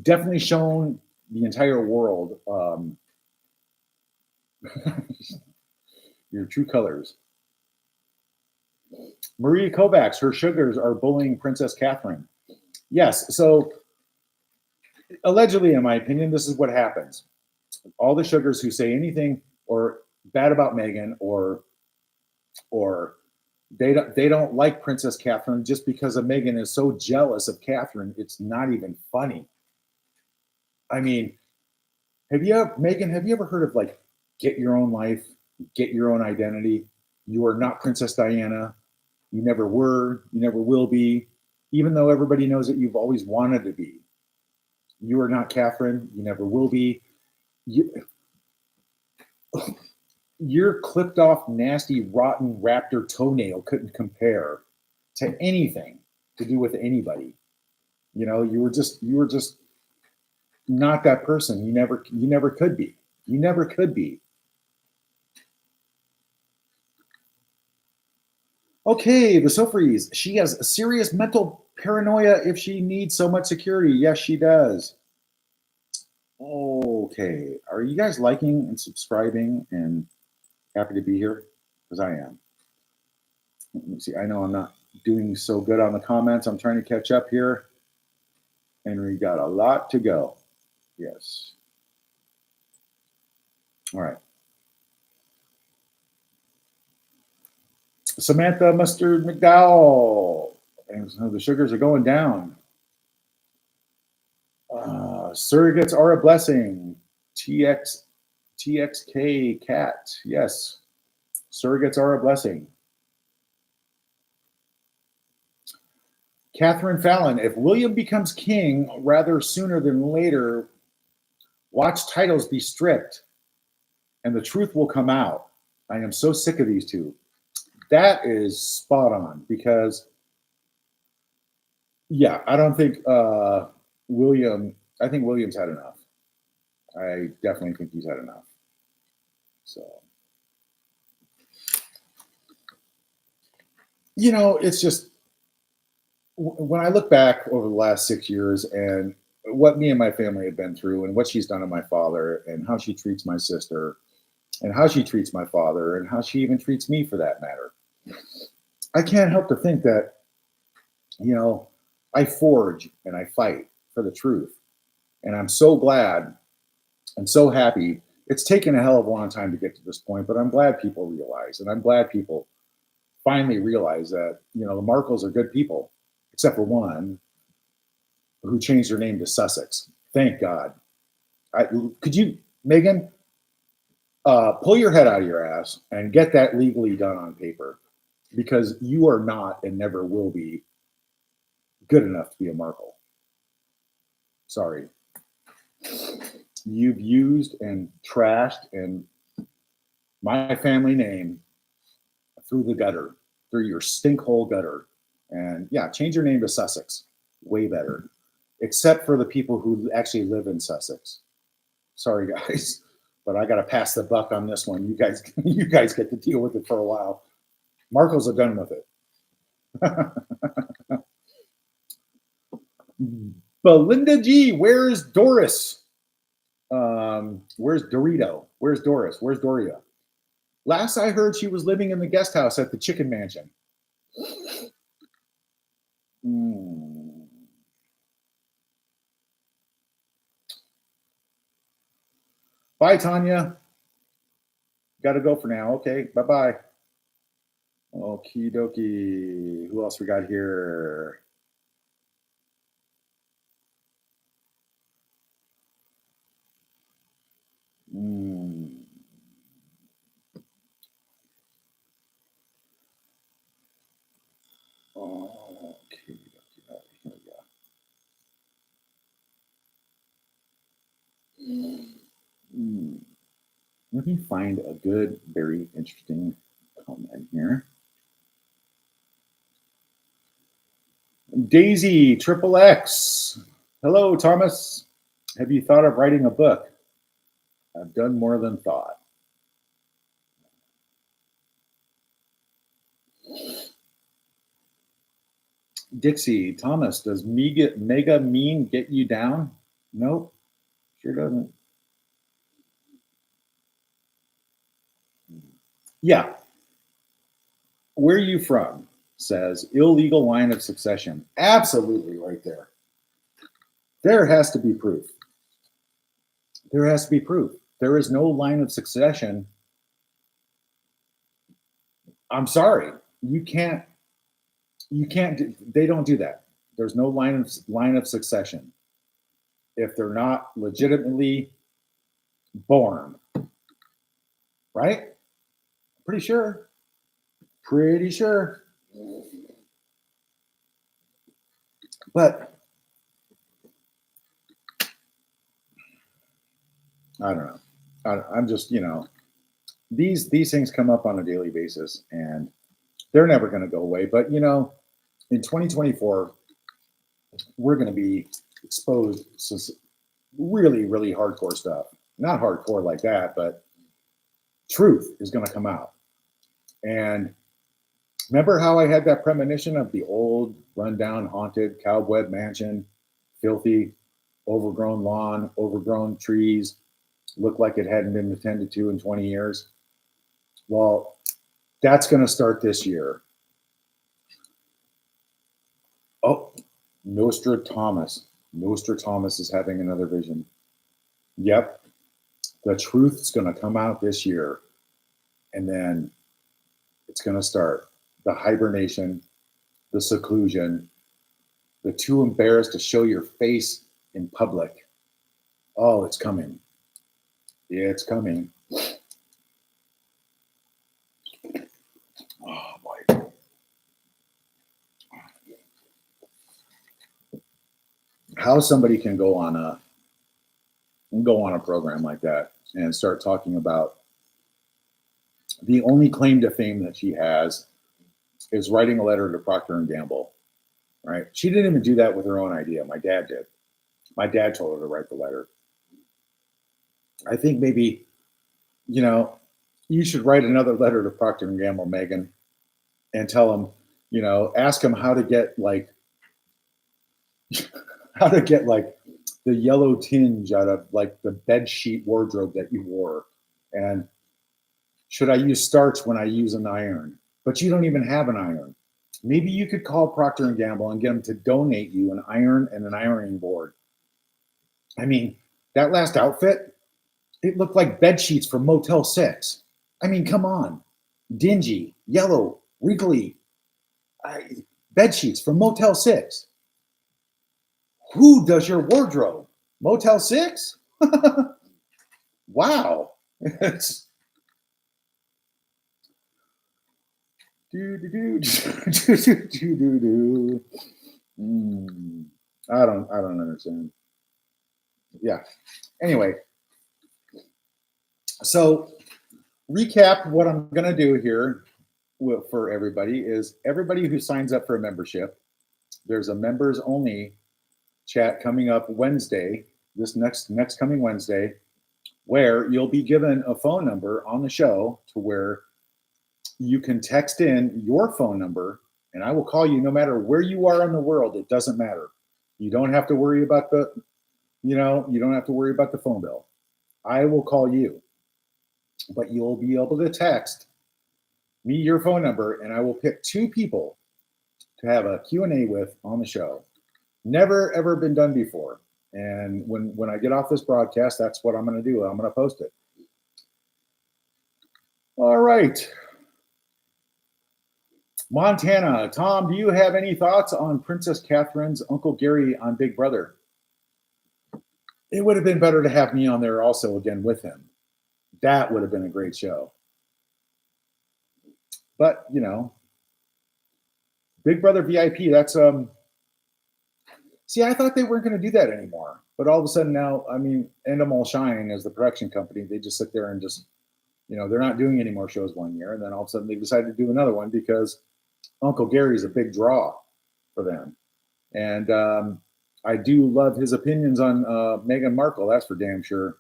definitely shown the entire world your true colors. Marie Kovacs, her sugars are bullying Princess Catherine. Yes, so allegedly, in my opinion, this is what happens. All the sugars who say anything or bad about Meghan or they don't like Princess Catherine just because of Meghan is so jealous of Catherine, it's not even funny. I mean, Meghan, have you ever heard of like, get your own life, get your own identity? You are not Princess Diana. You never were, you never will be, even though everybody knows that you've always wanted to be. You are not Catherine, you never will be. Your clipped off, nasty, rotten raptor toenail couldn't compare to anything to do with anybody. You know, you were just not that person. You never could be. You never could be. Okay, the Sofries. She has a serious mental paranoia if she needs so much security. Yes, she does. Okay, are you guys liking and subscribing and happy to be here? Because I am. Let me see. I know I'm not doing so good on the comments. I'm trying to catch up here. And we got a lot to go. Yes. All right. Samantha Mustard McDowell. And so the sugars are going down. Surrogates are a blessing. TXK Cat. Yes. Surrogates are a blessing. Catherine Fallon, if William becomes king rather sooner than later, watch titles be stripped and the truth will come out. I am so sick of these two. That is spot on because, yeah, I don't think I think William's had enough. I definitely think he's had enough. So, you know, it's just, when I look back over the last 6 years and what me and my family have been through and what she's done to my father and how she treats my sister and how she treats my father and how she even treats me for that matter, I can't help to think that, you know, I forge and I fight for the truth. And I'm so glad and so happy. It's taken a hell of a long time to get to this point, but I'm glad people realize, and I'm glad people finally realize that, you know, the Markles are good people, except for one who changed her name to Sussex. Thank God. Could you, Meghan, pull your head out of your ass and get that legally done on paper, because you are not and never will be good enough to be a Markle. Sorry. You've used and trashed and my family name through the gutter, through your stinkhole gutter. And yeah, change your name to Sussex. Way better. Except for the people who actually live in Sussex. Sorry, guys, but I got to pass the buck on this one. You guys get to deal with it for a while. Markles are done with it. Belinda G, where's Doris? Where's Dorito? Where's Doris? Where's Doria? Last I heard, she was living in the guest house at the Chicken Mansion. Bye, Tanya. Got to go for now. Okay, bye-bye. Okie dokie. Who else we got here? Okay, here we go. Let me find a good, very interesting comment here. Daisy Triple X. Hello, Thomas. Have you thought of writing a book? I've done more than thought. Dixie, Thomas, does mega mean get you down? Nope, sure doesn't. Yeah. Where are you from? Says illegal line of succession. Absolutely right there. There has to be proof. There has to be proof. There is no line of succession. I'm sorry. You can't, they don't do that. There's no line of succession if they're not legitimately born. Right? Pretty sure. Pretty sure. But I don't know. I'm just, you know, these things come up on a daily basis and they're never going to go away. But, you know, in 2024, we're going to be exposed to really, really hardcore stuff. Not hardcore like that, but truth is going to come out. And remember how I had that premonition of the old, rundown, haunted, cobweb mansion, filthy, overgrown lawn, overgrown trees, looked like it hadn't been attended to in 20 years? Well, that's going to start this year. Oh, Nostradamus. Nostradamus is having another vision. Yep. The truth's going to come out this year. And then it's going to start the hibernation, the seclusion, the too embarrassed to show your face in public. Oh, it's coming. Yeah, it's coming. how somebody can go on a program like that and start talking about the only claim to fame that she has is writing a letter to Procter and Gamble, right? She didn't even do that with her own idea. My dad did. My dad told her to write the letter. I think maybe, you should write another letter to Procter and Gamble, Meghan, and tell them, ask them how to get like the yellow tinge out of like the bed sheet wardrobe that you wore, and should I use starch when I use an iron? But you don't even have an iron. Maybe you could call Procter and Gamble and get them to donate you an iron and an ironing board. I mean, that last outfit, it looked like bed sheets from Motel 6. I mean, come on. Dingy, yellow, wrinkly bed sheets from Motel 6. Who does your wardrobe? Motel 6? Wow. It's I don't understand. Yeah. Anyway, so recap what I'm going to do here for everybody is everybody who signs up for a membership, there's a members only chat coming up Wednesday, this next coming Wednesday, where you'll be given a phone number on the show to where you can text in your phone number and I will call you no matter where you are in the world. It doesn't matter. You don't have to worry about you don't have to worry about the phone bill. I will call you, but you'll be able to text me your phone number and I will pick 2 people to have a Q&A with on the show. Never, ever been done before. And when I get off this broadcast, that's what I'm going to do. I'm going to post it. All right. Montana. Tom, do you have any thoughts on Princess Catherine's Uncle Gary on Big Brother? It would have been better to have me on there also again with him. That would have been a great show. But, Big Brother VIP, that's see, I thought they weren't going to do that anymore. But all of a sudden now, I mean, Endemol Shine as the production company, they just sit there and just, they're not doing any more shows one year. And then all of a sudden they decided to do another one because Uncle Gary's a big draw for them. And I do love his opinions on Meghan Markle. That's for damn sure.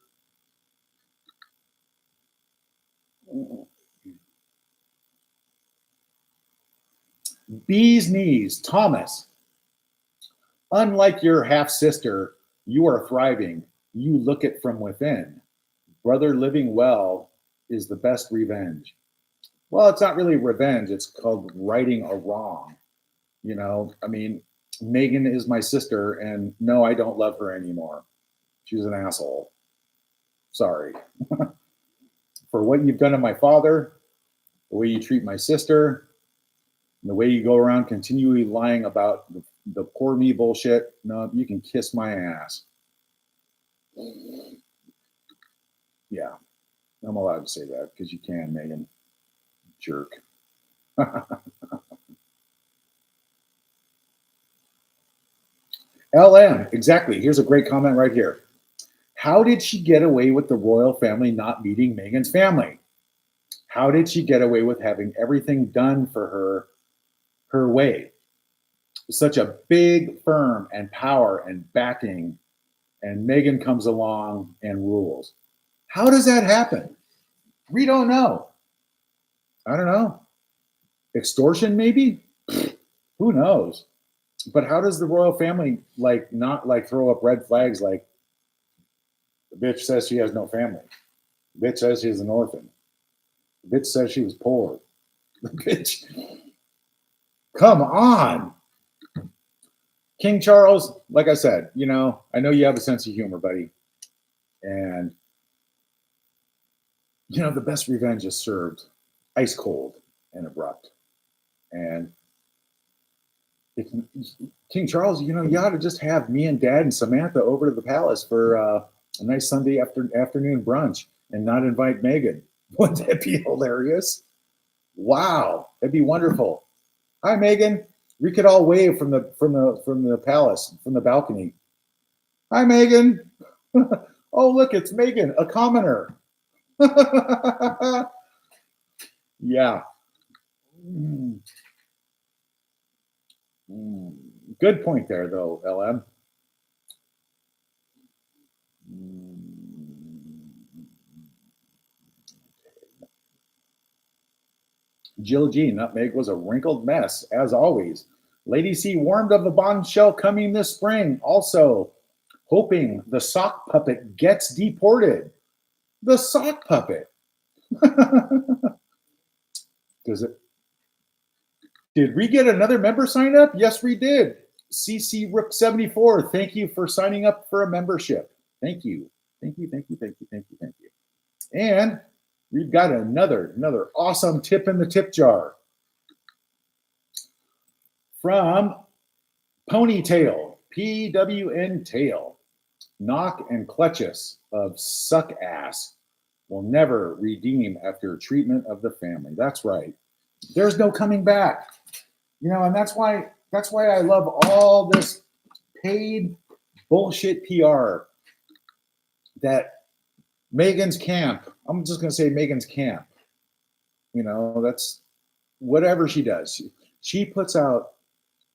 Bee's knees. Thomas. Unlike your half-sister, you are thriving. You look it from within. Brother living well is the best revenge. Well, it's not really revenge. It's called righting a wrong. I mean, Meghan is my sister, and no, I don't love her anymore. She's an asshole. Sorry. For what you've done to my father, the way you treat my sister, and the way you go around continually lying about the poor me bullshit, no, you can kiss my ass. Yeah, I'm allowed to say that because you can, Meghan. Jerk. LM, exactly. Here's a great comment right here. How did she get away with the royal family not meeting Meghan's family? How did she get away with having everything done for her way? Such a big firm and power and backing, and Meghan comes along and rules. How does that happen? We don't know. I don't know. Extortion, maybe? Who knows? But how does the royal family not throw up red flags like the bitch says she has no family? The bitch says she's an orphan. The bitch says she was poor. The bitch. Come on. King Charles, like I said, I know you have a sense of humor, buddy. And, the best revenge is served ice cold and abrupt. And King Charles, you ought to just have me and Dad and Samantha over to the palace for a nice Sunday afternoon brunch and not invite Meghan. Wouldn't that be hilarious? Wow, that'd be wonderful. Hi, Meghan. We could all wave from the palace, from the balcony. Hi, Megan. Oh, look, it's Megan, a commoner. Yeah. Mm. Mm. Good point there, though, LM. Jill G. Nutmeg was a wrinkled mess, as always. Lady C warned of the bombshell coming this spring. Also, hoping the sock puppet gets deported. The sock puppet. Does it? Did we get another member sign up? Yes, we did. CC Rook 74. Thank you for signing up for a membership. Thank you. Thank you. Thank you. Thank you. Thank you. Thank you. And we've got another awesome tip in the tip jar from Ponytail, PWN Tail. Knock and clutches of suck ass will never redeem after treatment of the family. That's right. There's no coming back. And that's why I love all this paid bullshit PR that Meghan's camp. I'm just going to say Meghan's camp. That's whatever she does. She puts out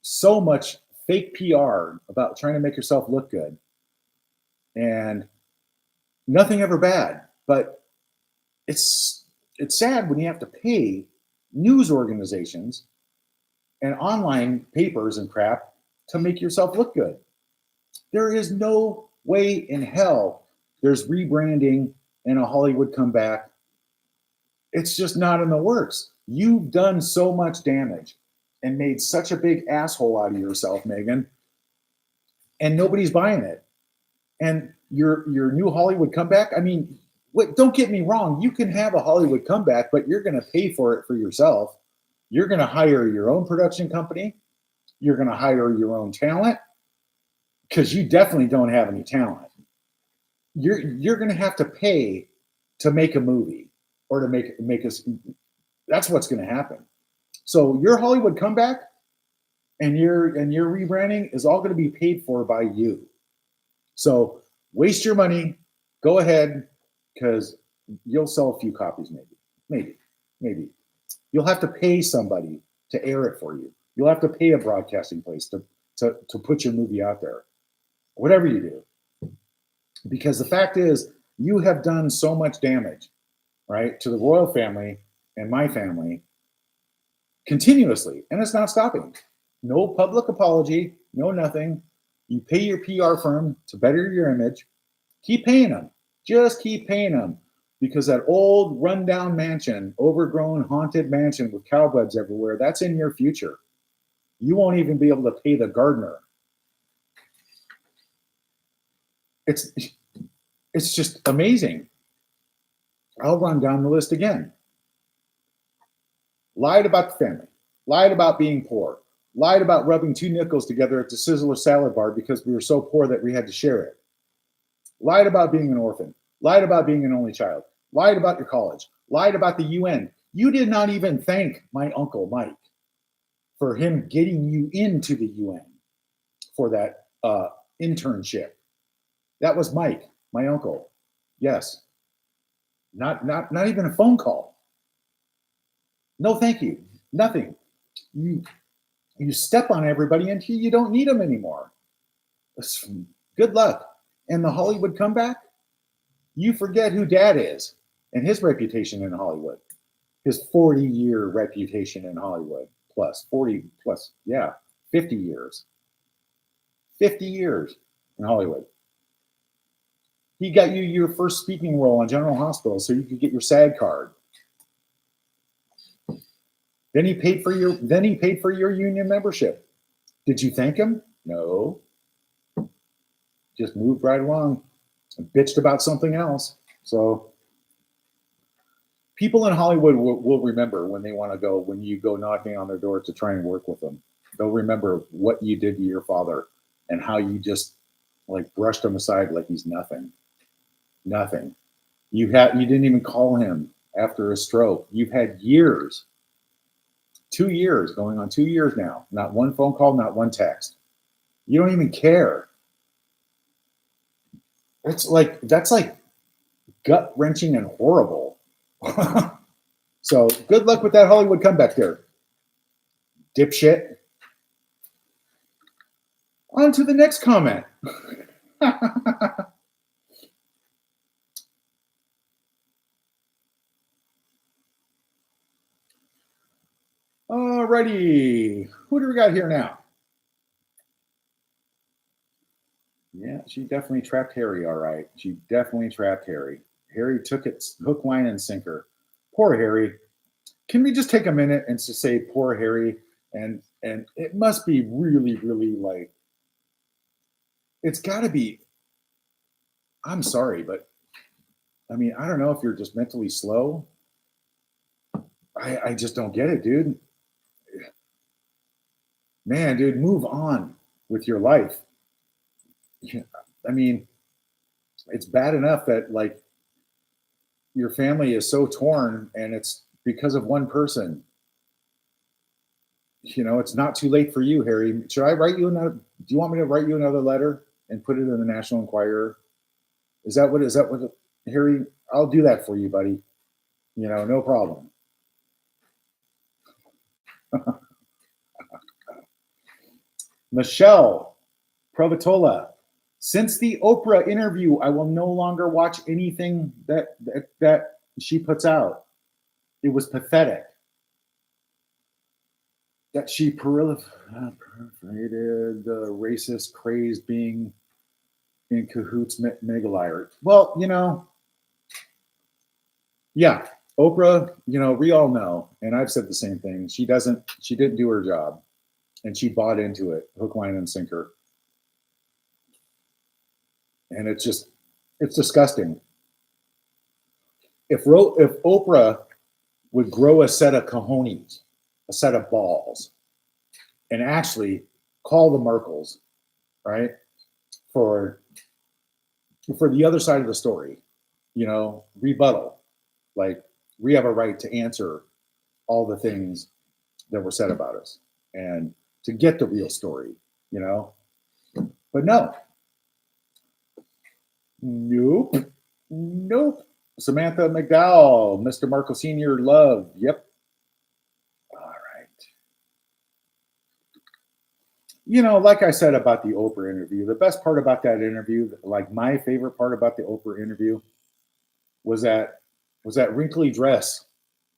so much fake PR about trying to make herself look good, and nothing ever bad. But it's sad when you have to pay news organizations and online papers and crap to make yourself look good. There is no way in hell there's rebranding and a Hollywood comeback. It's just not in the works. You've done so much damage and made such a big asshole out of yourself, Meghan, and nobody's buying it. And your new Hollywood comeback, I mean, don't get me wrong, you can have a Hollywood comeback, but you're going to pay for it for yourself. You're going to hire your own production company. You're going to hire your own talent, because you definitely don't have any talent. You're going to have to pay to make a movie or to make us. That's what's going to happen. So your Hollywood comeback and your rebranding is all going to be paid for by you. So waste your money. Go ahead, because you'll sell a few copies, maybe. You'll have to pay somebody to air it for you. You'll have to pay a broadcasting place to put your movie out there. Whatever you do. Because the fact is, you have done so much damage, right, to the royal family and my family continuously, and it's not stopping. No public apology, no nothing. You pay your PR firm to better your image. Keep paying them. Just keep paying them, because that old rundown mansion, overgrown, haunted mansion with cobwebs everywhere, that's in your future. You won't even be able to pay the gardener. It's just amazing. I'll run down the list again. Lied about the family. Lied about being poor. Lied about rubbing 2 nickels together at the Sizzler salad bar because we were so poor that we had to share it. Lied about being an orphan. Lied about being an only child. Lied about your college. Lied about the UN. You did not even thank my uncle Mike for him getting you into the UN for that internship. That was Mike, my uncle. Yes. Not even a phone call. No, thank you. Nothing. You step on everybody until you don't need them anymore. Good luck. And the Hollywood comeback, you forget who Dad is and his reputation in Hollywood. His 40-year reputation in Hollywood, plus 40 plus, 50 years. 50 years in Hollywood. He got you your first speaking role on General Hospital so you could get your SAG card. Then he paid for your union membership. Did you thank him? No. Just moved right along and bitched about something else. So people in Hollywood will remember when you go knocking on their door to try and work with them. They'll remember what you did to your father and how you just like brushed him aside like he's nothing. Nothing. You didn't even call him after a stroke. You've had years, 2 years, going on 2 years now. Not one phone call, not one text. You don't even care. That's like gut wrenching and horrible. So good luck with that Hollywood comeback there, dipshit. On to the next comment. Alrighty, who do we got here now? Yeah, she definitely trapped Harry. All right, she definitely trapped Harry. Harry took it hook, line, and sinker. Poor Harry. Can we just take a minute and just say poor Harry? And it must be really, really like, it's got to be. I'm sorry, but I mean, I don't know if you're just mentally slow. I just don't get it, dude. Man, dude, move on with your life. I mean, it's bad enough that like your family is so torn and it's because of one person. You know, it's not too late for you, Harry. Should I write you another? Do you want me to write you another letter and put it in the National Enquirer? Is that what, Harry? I'll do that for you, buddy. You know, no problem. Michelle Provatola. Since the Oprah interview, I will no longer watch anything that she puts out. It was pathetic that she proliferated the racist craze being in cahoots megalier. Well, you know, yeah, Oprah, you know, we all know, and I've said the same thing. She didn't do her job, and she bought into it, hook, line, and sinker. And it's disgusting. If Oprah would grow a set of cojones, a set of balls, and actually call the Markles, right, for the other side of the story, you know, rebuttal, like we have a right to answer all the things that were said about us and to get the real story, you know. But no, nope. Samantha McDowell, Mr. Markle Senior, love. Yep. All right. You know, like I said about the Oprah interview, the best part about that interview, like my favorite part about the Oprah interview, was that wrinkly dress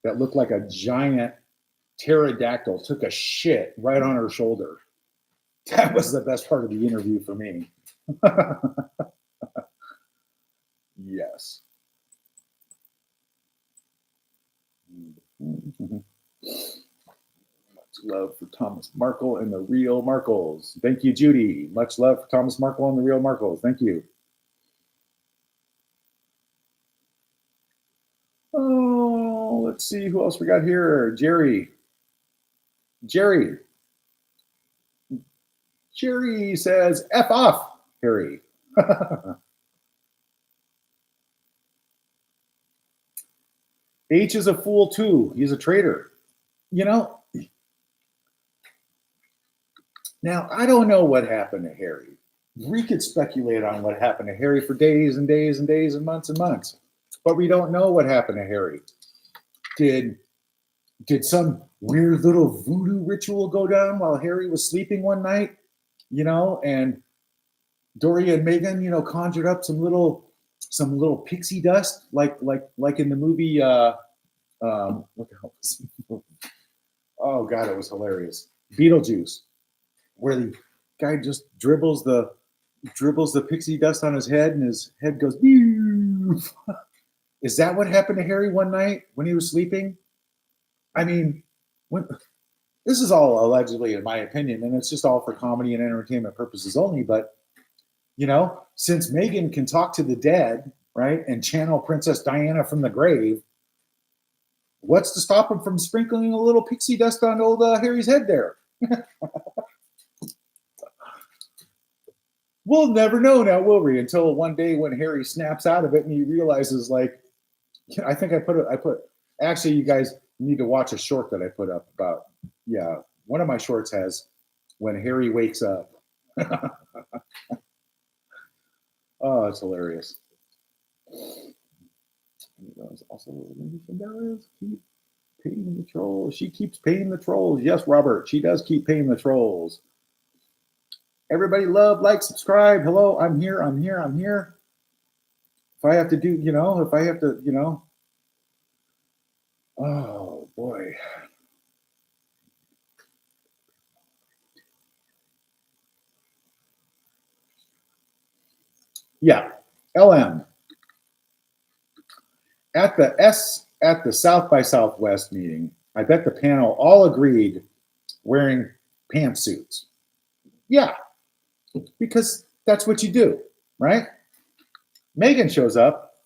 that looked like a giant pterodactyl took a shit right on her shoulder. That was the best part of the interview for me. Yes. Much love for Thomas Markle and the real Markles. Thank you, Judy. Much love for Thomas Markle and the real Markles. Thank you. Oh, let's see who else we got here. Jerry says, F off, Harry. H is a fool too. He's a traitor. You know, now I don't know what happened to Harry. We could speculate on what happened to Harry for days and days and days and months, but we don't know what happened to Harry. Did some weird little voodoo ritual go down while Harry was sleeping one night? You know, and Doria and Meghan, you know, conjured up some little pixie dust, like in the movie. What the hell was it? Oh God, it was hilarious. Beetlejuice, where the guy just dribbles the pixie dust on his head, and his head goes. Is that what happened to Harry one night when he was sleeping? I mean, this is all allegedly, in my opinion, and it's just all for comedy and entertainment purposes only. But you know, since Meghan can talk to the dead, right, and channel Princess Diana from the grave, what's to stop him from sprinkling a little pixie dust on old Harry's head there? We'll never know now, will we? Until one day when Harry snaps out of it and he realizes, like, I think I put. Actually, you guys need to watch a short that I put up about. Yeah, one of my shorts has when Harry wakes up. Oh, it's hilarious. Also, keep paying the trolls. She keeps paying the trolls. Yes, Robert, she does keep paying the trolls. Everybody love, like, subscribe. Hello, I'm here. If I have to do, oh boy. Yeah, LM. At the South by Southwest meeting, I bet the panel all agreed wearing pantsuits. Yeah, because that's what you do, right? Meghan shows up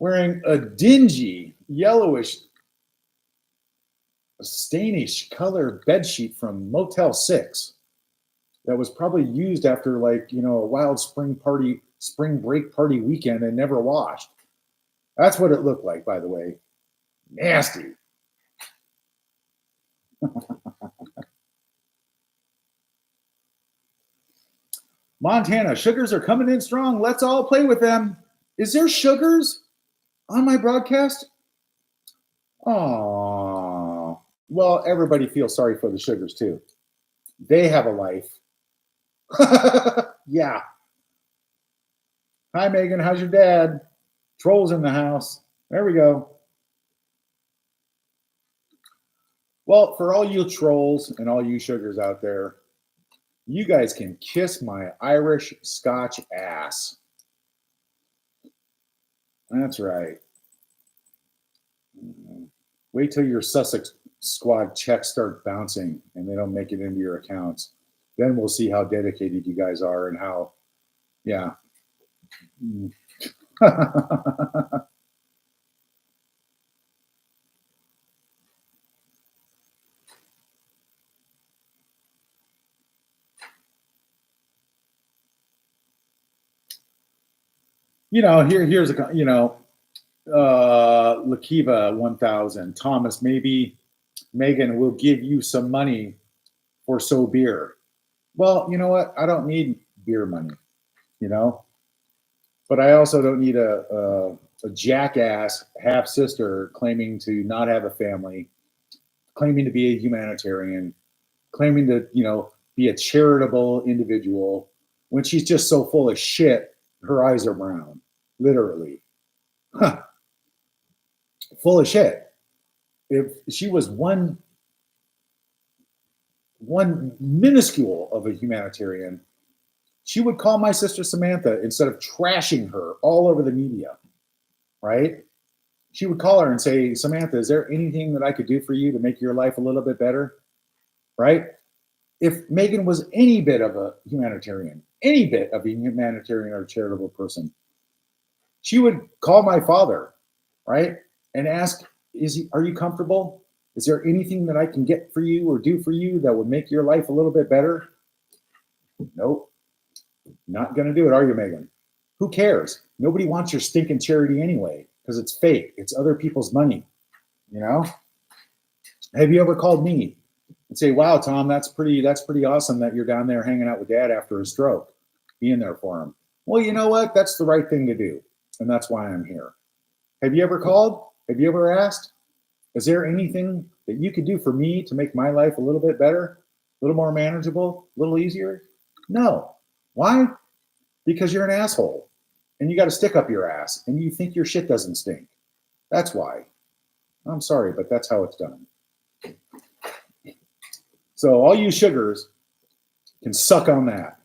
wearing a dingy, yellowish, stainish color bedsheet from Motel 6 that was probably used after, like, a wild spring break party weekend and never washed. That's what it looked like, by the way. Nasty. Montana, sugars are coming in strong. Let's all play with them. Is there sugars on my broadcast? Oh, well, everybody feels sorry for the sugars too. They have a life. Yeah. Hi, Megan. How's your dad? Trolls in the house. There we go. Well, for all you trolls and all you sugars out there, you guys can kiss my Irish Scotch ass. That's right. Wait till your Sussex squad checks start bouncing and they don't make it into your accounts. Then we'll see how dedicated you guys are and how, yeah. Here's a, Lakiva 1000. Thomas, maybe Megan will give you some money for so beer. Well, you know what? I don't need beer money, but I also don't need a jackass half sister claiming to not have a family, claiming to be a humanitarian, claiming to, be a charitable individual when she's just so full of shit. Her eyes are brown, literally. Huh. Full of shit. If she was one minuscule of a humanitarian, she would call my sister Samantha instead of trashing her all over the media, right? She would call her and say, Samantha, is there anything that I could do for you to make your life a little bit better, right? If Meghan was any bit of a humanitarian or charitable person, she would call my father, right? And ask, are you comfortable? Is there anything that I can get for you or do for you that would make your life a little bit better? Nope. Not going to do it, are you, Meghan? Who cares? Nobody wants your stinking charity anyway, because it's fake. It's other people's money, Have you ever called me and say, wow, Tom, that's pretty awesome that you're down there hanging out with Dad after a stroke, being there for him? Well, you know what? That's the right thing to do, and that's why I'm here. Have you ever called? Have you ever asked? Is there anything that you could do for me to make my life a little bit better, a little more manageable, a little easier? No. Why? Because you're an asshole and you got a stick up your ass and you think your shit doesn't stink. That's why. I'm sorry, but that's how it's done. So all you sugars can suck on that.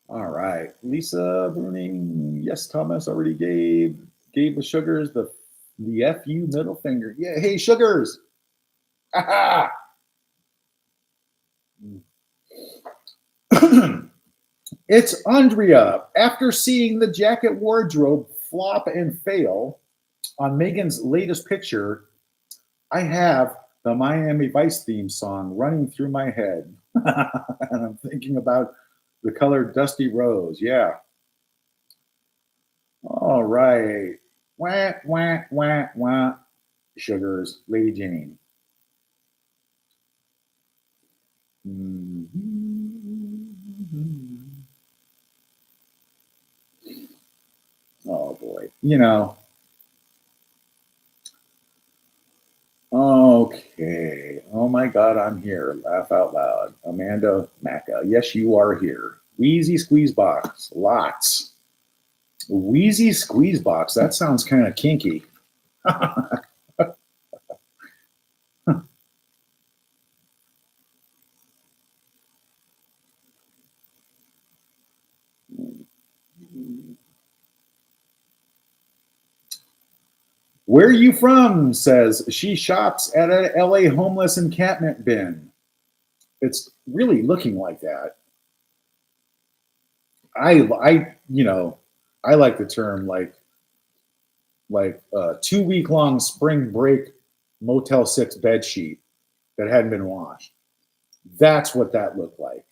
All right, Lisa Bruning. Yes, Thomas already gave the sugars the FU middle finger. Yeah, hey sugars. It's Andrea. After seeing the jacket wardrobe flop and fail on Meghan's latest picture, I have the Miami Vice theme song running through my head. And I'm thinking about The color Dusty Rose. Yeah. All right. Wah, wah, wah, wah. Sugars. Lady Jane. Oh, boy. Okay. Oh, my God, I'm here. Laugh out loud. Amanda Macca. Yes, you are here. Wheezy Squeeze Box. Lots. Wheezy Squeeze Box. That sounds kind of kinky. Where are you from? Says she shops at a LA homeless encampment bin. It's really looking like that. I like the term like 2 week long spring break Motel 6 bed sheet that hadn't been washed. That's what that looked like.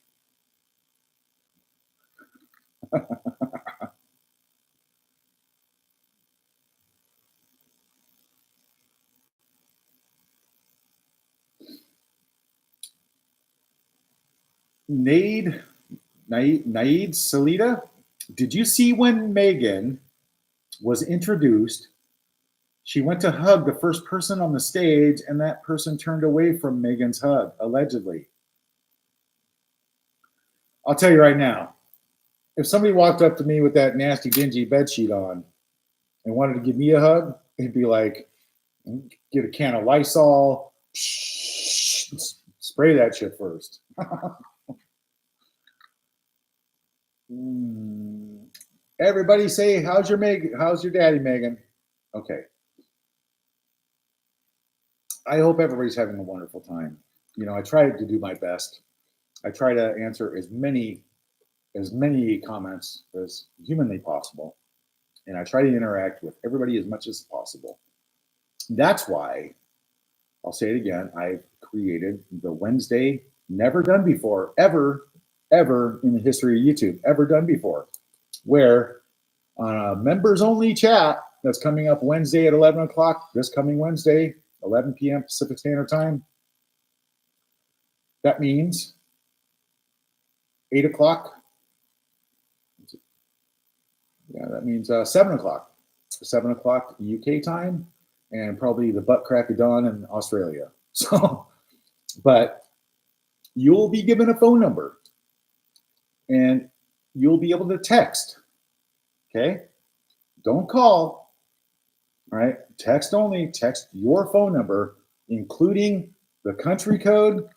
Naid Salida, did you see when Meghan was introduced? She went to hug the first person on the stage, and that person turned away from Meghan's hug, allegedly. I'll tell you right now, if somebody walked up to me with that nasty, dingy bedsheet on and wanted to give me a hug, it'd be like, get a can of Lysol, spray that shit first. Everybody say, how's your daddy, Meghan? Okay. I hope everybody's having a wonderful time. I try to do my best. I try to answer as many comments as humanly possible. And I try to interact with everybody as much as possible. That's why, I'll say it again, I've created the Wednesday, never done before, ever in the history of YouTube, ever done before, where on a members only chat that's coming up Wednesday at 11 o'clock, this coming Wednesday, 11 p.m. Pacific Standard Time. That means 8 o'clock. Yeah, that means 7 o'clock. 7 o'clock UK time, and probably the butt crack of dawn in Australia. So, but you'll be given a phone number, and you'll be able to text. Okay? Don't call. All right? Text only. Text your phone number, including the country code,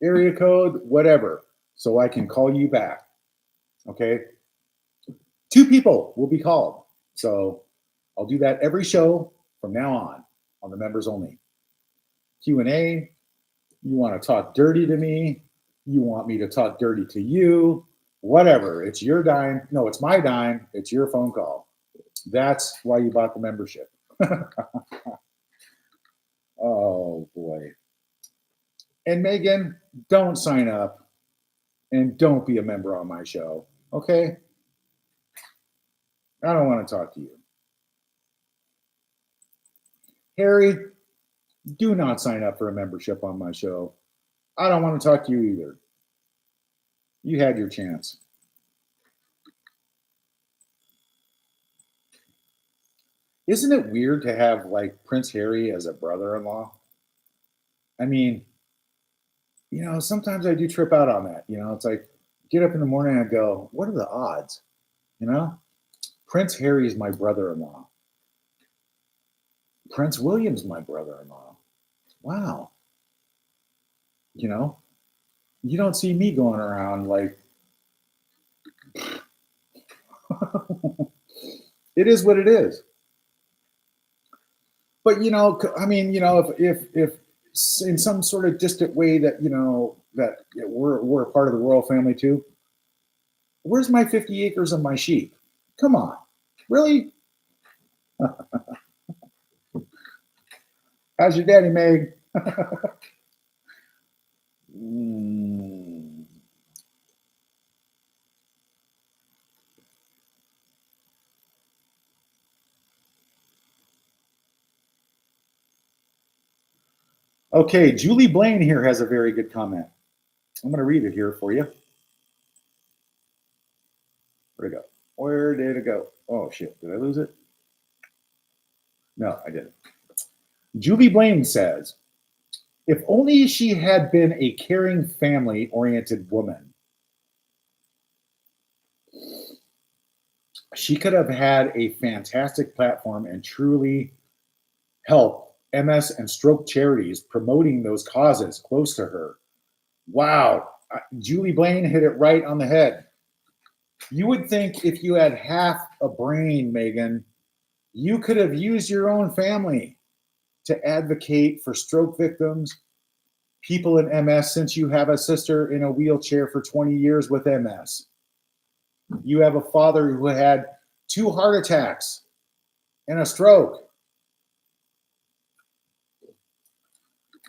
area code, whatever, so I can call you back. Okay? 2 people will be called. So I'll do that every show from now on the members only. Q&A, you want to talk dirty to me, you want me to talk dirty to you, whatever. It's your dime. No, it's my dime. It's your phone call. That's why you bought the membership. Oh, boy. And Meghan, don't sign up and don't be a member on my show, okay? I don't want to talk to you. Harry, do not sign up for a membership on my show. I don't want to talk to you either. You had your chance. Isn't it weird to have like Prince Harry as a brother-in-law? I mean, sometimes I do trip out on that. It's like get up in the morning and I go, what are the odds? Prince Harry is my brother-in-law. Prince William's my brother-in-law. Wow. You don't see me going around like it is what it is. But I mean, if in some sort of distant way that that we're a part of the royal family too. Where's my 50 acres of my sheep? Come on, really? How's your daddy, Meg? Okay, Julie Blaine here has a very good comment. I'm going to read it here for you. Where'd it go? Where did it go? Oh, shit. Did I lose it? No, I didn't. Julie Blaine says, if only she had been a caring, family-oriented woman, she could have had a fantastic platform and truly help MS and stroke charities promoting those causes close to her. Wow. Julie Blaine hit it right on the head. You would think if you had half a brain, Meghan, you could have used your own family to advocate for stroke victims, people in MS, since you have a sister in a wheelchair for 20 years with MS. You have a father who had 2 heart attacks and a stroke.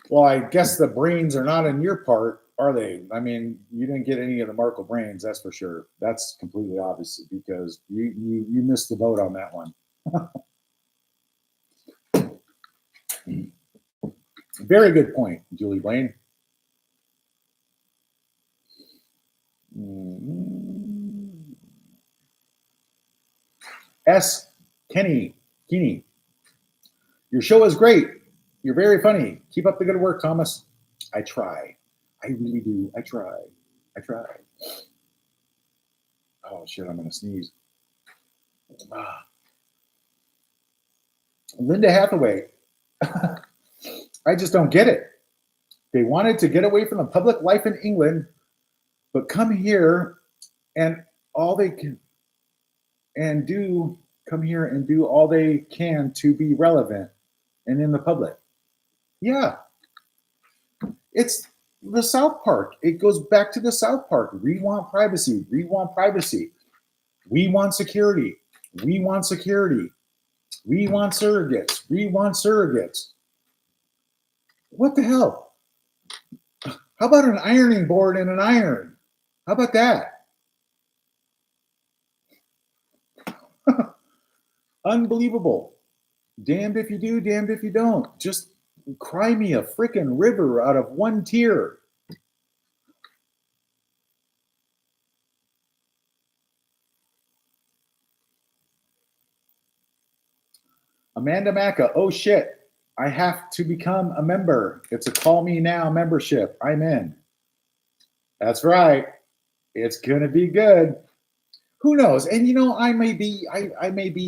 Well, I guess the brains are not in your part, are they? I mean, you didn't get any of the Markle brains, that's for sure. That's completely obvious because you missed the boat on that one. Very good point, Julie Blaine. S. Keeney, your show is great. You're very funny. Keep up the good work, Thomas. I try. I really do. I try. Oh, shit, I'm going to sneeze. Linda Hathaway. I just don't get it. They wanted to get away from the public life in England, but come here and all they can and do come here and do all they can to be relevant and in the public. Yeah. It's the South Park. It goes back to the South Park. We want privacy. We want privacy. We want security. We want security. We want surrogates. We want surrogates. What the hell? How about an ironing board and an iron? How about that? Unbelievable. Damned if you do, damned if you don't. Just cry me a freaking river out of one tear. Amanda Macca, oh shit. I have to become a member. It's a call me now membership. I'm in. That's right. It's gonna be good. Who knows? And you know, I may be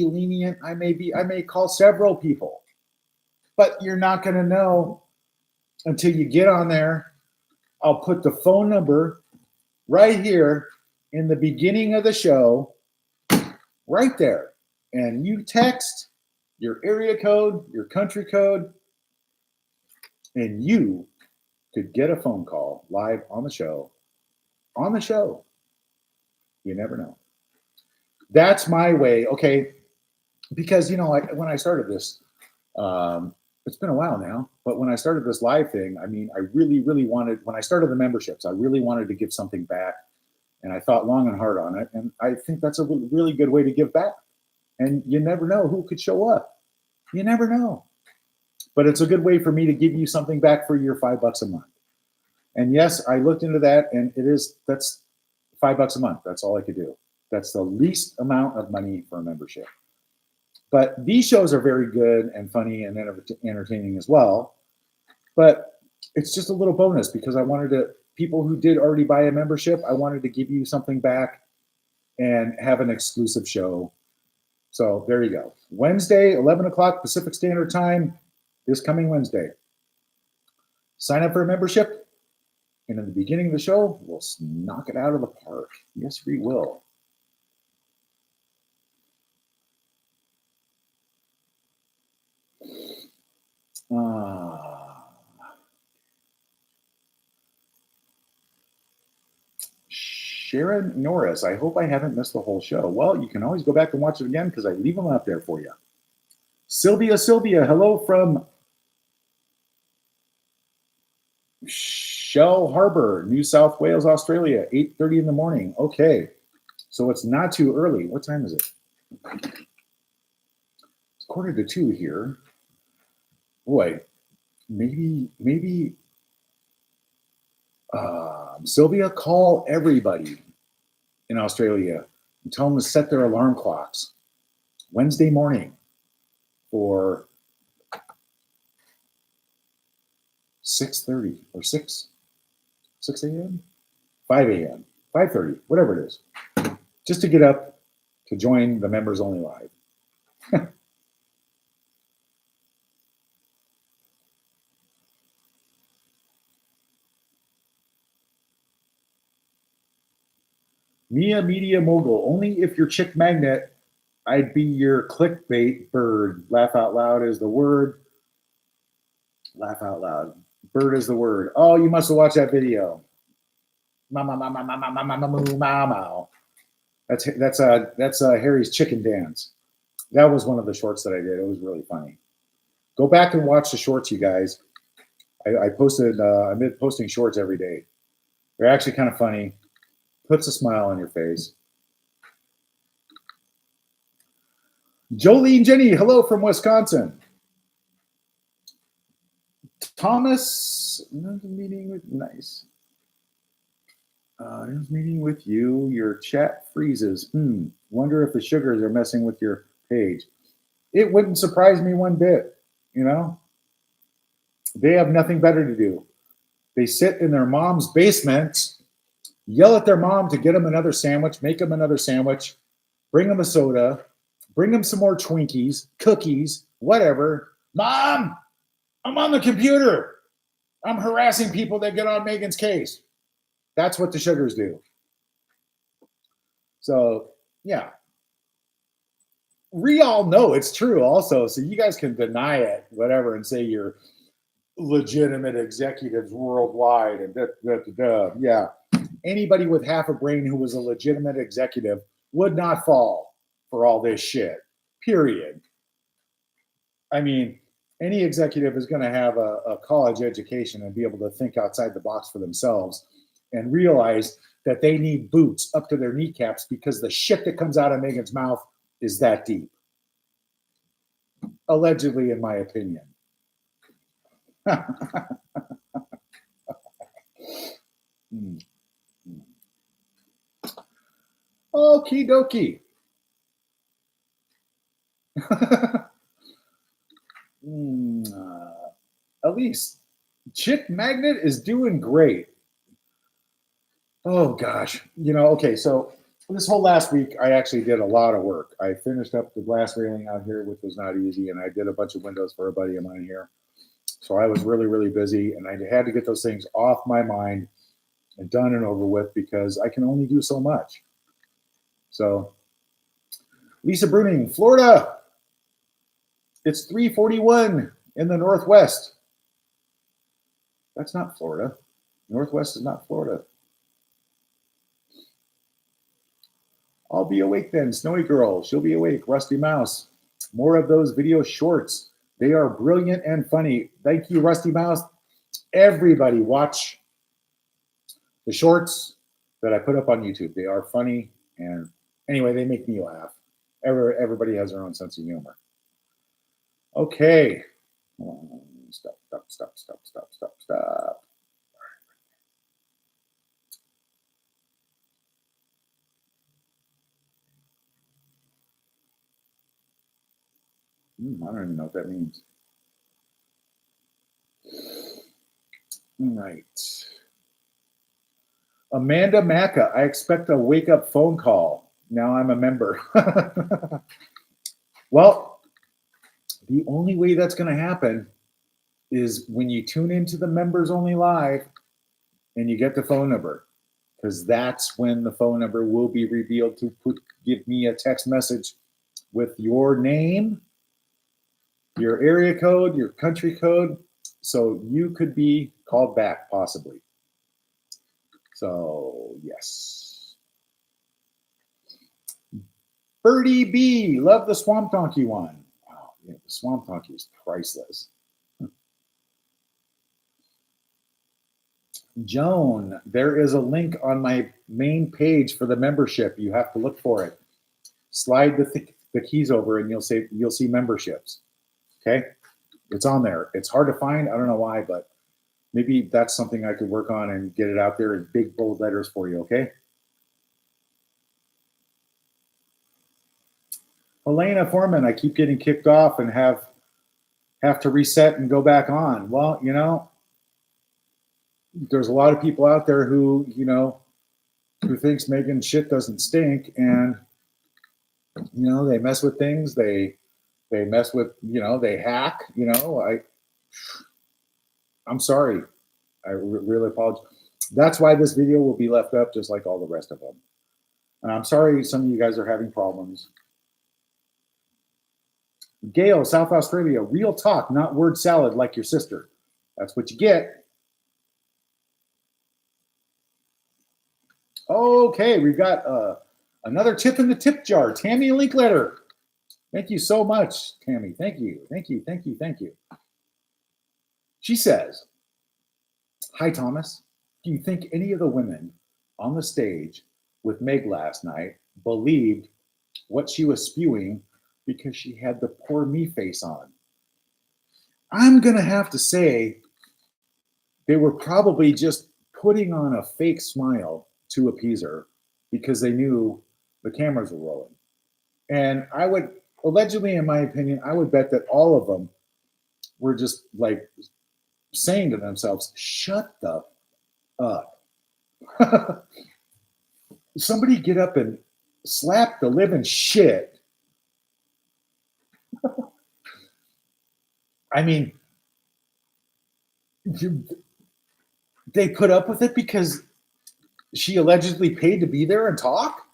lenient. I may call several people, but you're not gonna know until you get on there. I'll put the phone number right here in the beginning of the show, right there. And you text your area code, your country code, and you could get a phone call live on the show. On the show. You never know. That's my way, okay? Because, you know, when I started this, it's been a while now, but when I started this live thing, I mean, I really, really wanted, when I started the memberships, I really wanted to give something back. And I thought long and hard on it. And I think that's a really good way to give back. And you never know who could show up. You never know. But it's a good way for me to give you something back for your $5 a month. And yes, I looked into that, and that's $5 a month. That's all I could do. That's the least amount of money for a membership. But these shows are very good and funny and entertaining as well. But it's just a little bonus because I wanted to, people who did already buy a membership, I wanted to give you something back and have an exclusive show. So there you go. Wednesday, 11 o'clock Pacific Standard Time, this coming Wednesday. Sign up for a membership, and in the beginning of the show, we'll knock it out of the park. Yes, we will. Sharon Norris, I hope I haven't missed the whole show. Well, you can always go back and watch it again because I leave them out there for you. Sylvia, hello from Shell Harbor, New South Wales, Australia, 8:30 in the morning. Okay, so it's not too early. What time is it? It's 1:45 here. Boy, maybe Sylvia, call everybody in Australia and tell them to set their alarm clocks Wednesday morning for 6:30 or 6 a.m., 5 a.m., 5:30, whatever it is, just to get up to join the members only live. Mia Media Mogul, only if you're chick magnet, I'd be your clickbait bird. Laugh out loud is the word. Laugh out loud. Bird is the word. Oh, you must have watched that video. Mama, mama, mama, mama, mama, mama. That's Harry's chicken dance. That was one of the shorts that I did. It was really funny. Go back and watch the shorts, you guys. I'm posting shorts every day. They're actually kind of funny. Puts a smile on your face. Jolene Jenny, hello from Wisconsin. Thomas, meeting with nice. Meeting with you. Your chat freezes. Wonder if the sugars are messing with your page. It wouldn't surprise me one bit. You know, they have nothing better to do. They sit in their mom's basement, yell at their mom to get them another sandwich, make them another sandwich, bring them a soda, bring them some more Twinkies, cookies, whatever. Mom, I'm on the computer. I'm harassing people that get on Meghan's case. That's what the sugars do. So, yeah. We all know it's true also. So you guys can deny it, whatever, and say you're legitimate executives worldwide and yeah. Anybody with half a brain who was a legitimate executive would not fall for all this shit, period. I mean, any executive is going to have a college education and be able to think outside the box for themselves and realize that they need boots up to their kneecaps because the shit that comes out of Meghan's mouth is that deep. Allegedly, in my opinion. Okie dokie. Elise, Chick Magnet is doing great. Oh gosh, okay, so this whole last week I actually did a lot of work. I finished up the glass railing out here, which was not easy, and I did a bunch of windows for a buddy of mine here. So I was really, really busy, and I had to get those things off my mind and done and over with because I can only do so much. So, Lisa Bruning, Florida. It's 3:41 in the Northwest. That's not Florida. Northwest is not Florida. I'll be awake then. Snowy Girl, she'll be awake. Rusty Mouse, more of those video shorts. They are brilliant and funny. Thank you, Rusty Mouse. Everybody watch the shorts that I put up on YouTube. They are funny, and anyway, they make me laugh. Everybody has their own sense of humor. Okay. Stop. I don't even know what that means. All right. Amanda Macca, I expect a wake-up phone call. Now I'm a member. Well, the only way that's going to happen is when you tune into the members only live and you get the phone number, because that's when the phone number will be revealed to give me a text message with your name, your area code, your country code, so you could be called back possibly. So, yes. Birdie B, love the Swamp Donkey one. Oh, yeah, the Swamp Donkey is priceless. Joan, there is a link on my main page for the membership. You have to look for it. Slide the keys over and you'll see memberships. Okay? It's on there. It's hard to find. I don't know why, but maybe that's something I could work on and get it out there in big bold letters for you, okay? Elena Foreman, I keep getting kicked off and have to reset and go back on. Well, you know, there's a lot of people out there who, you know, who thinks Meghan shit doesn't stink, and you know, they mess with things, they mess with, you know, they hack, you know. I'm sorry. I really apologize. That's why this video will be left up just like all the rest of them. And I'm sorry some of you guys are having problems. Gail, South Australia, real talk, not word salad like your sister. That's what you get. Okay, we've got another tip in the tip jar. Tammy Linkletter. Thank you so much, Tammy. Thank you. Thank you. Thank you. Thank you. She says, hi, Thomas. Do you think any of the women on the stage with Meg last night believed what she was spewing because she had the poor me face on? I'm going to have to say they were probably just putting on a fake smile to appease her because they knew the cameras were rolling. And I would, allegedly, in my opinion, I would bet that all of them were just like saying to themselves, shut the up. Somebody get up and slap the living shit. I mean, they put up with it because she allegedly paid to be there and talk?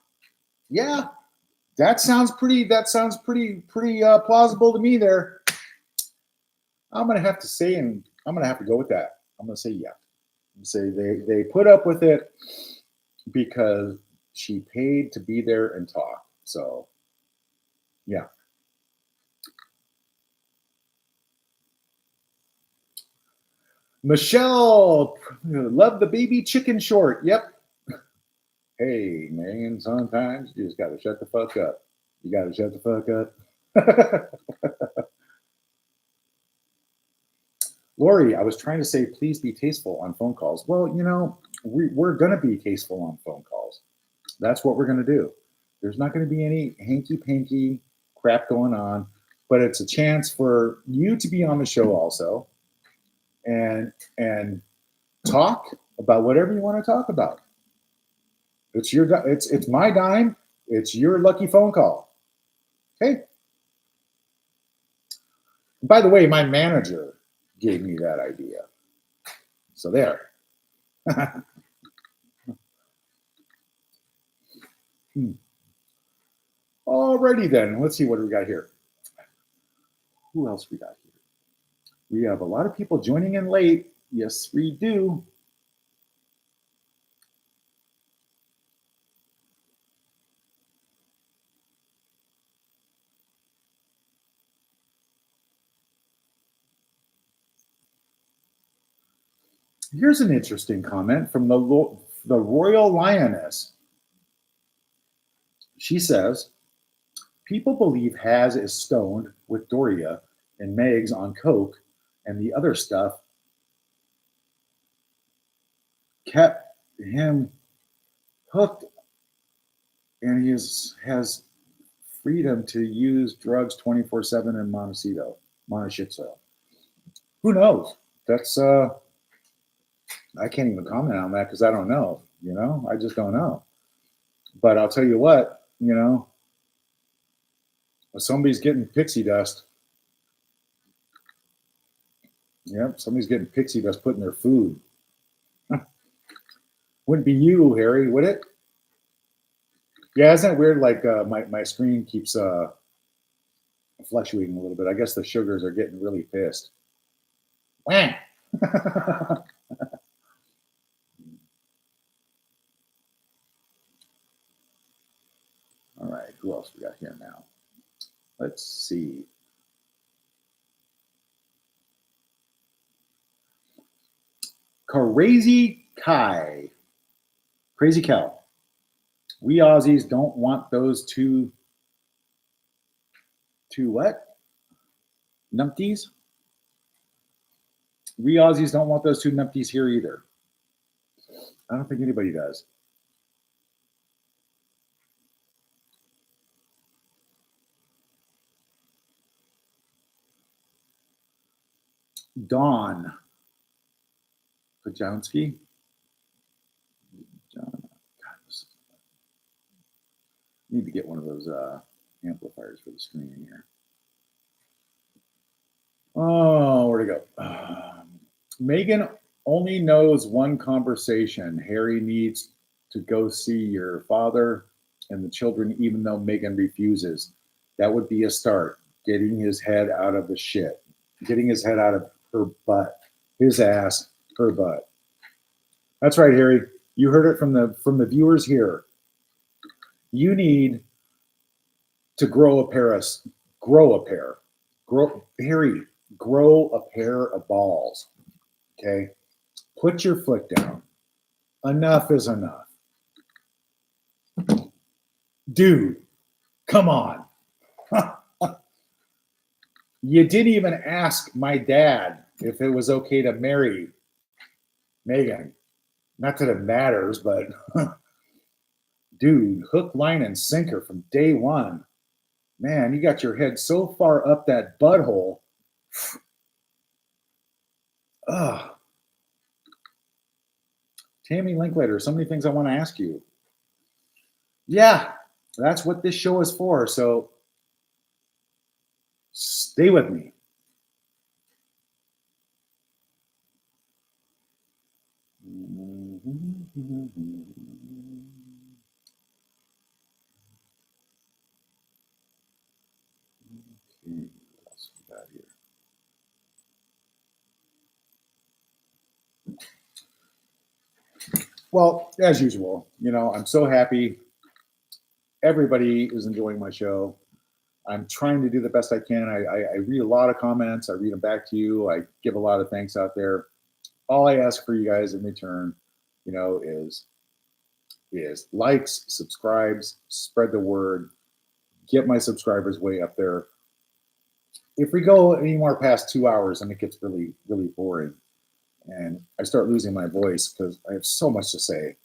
Yeah, that sounds pretty plausible to me there. I'm going to have to say, and I'm going to have to go with that. I'm going to say, yeah. Say they put up with it because she paid to be there and talk. So, yeah. Michelle, love the baby chicken short. Yep. Hey, man, sometimes you just got to shut the fuck up. You got to shut the fuck up. Lori, I was trying to say, please be tasteful on phone calls. Well, you know, we're going to be tasteful on phone calls. That's what we're going to do. There's not going to be any hanky-panky crap going on, but it's a chance for you to be on the show also and talk about whatever you want to talk about. It's my dime. It's your lucky phone call. Okay. By the way, my manager gave me that idea. So there. Alrighty then. Let's see what we got here. Who else we got here? We have a lot of people joining in late. Yes, we do. Here's an interesting comment from the Royal Lioness. She says, people believe Haz is stoned with Doria and Megs on coke, and the other stuff kept him hooked, and he has freedom to use drugs 24/7 in Montecito. Who knows? That's I can't even comment on that because I don't know. You know, I just don't know. But I'll tell you what, you know, if somebody's getting pixie dust. Yep, somebody's getting pixie dust put in their food. Wouldn't be you, Harry, would it? Yeah, isn't it weird? Like my screen keeps fluctuating a little bit. I guess the sugars are getting really pissed. Wham! All right, who else we got here now? Let's see. Crazy Kai. Crazy Cal. We Aussies don't want those two what? Numpties? We Aussies don't want those two numpties here either. I don't think anybody does. Dawn Pajanski. John, God, need to get one of those amplifiers for the screen here. Oh, where'd it go? Meghan only knows one conversation. Harry needs to go see your father and the children, even though Meghan refuses. That would be a start. Getting his head out of the shit. Getting his head out of her butt. His ass, her butt. That's right, Harry. You heard it from the viewers here. You need to grow a pair. Harry, grow a pair of balls. Okay? Put your foot down. Enough is enough. Dude, come on. You didn't even ask my dad if it was okay to marry Meghan. Not that it matters, but dude, hook, line, and sinker from day one. Man, you got your head so far up that butthole. Ugh. Tammy Linklater, so many things I want to ask you. Yeah, that's what this show is for. So stay with me. Okay, what else we got here? Well, as usual, I'm so happy everybody is enjoying my show. I'm trying to do the best I can. I read a lot of comments. I read them back to you. I give a lot of thanks out there. All I ask for you guys in return, is likes, subscribes, spread the word, get my subscribers way up there. If we go any more past 2 hours, then it gets really, really boring. And I start losing my voice because I have so much to say.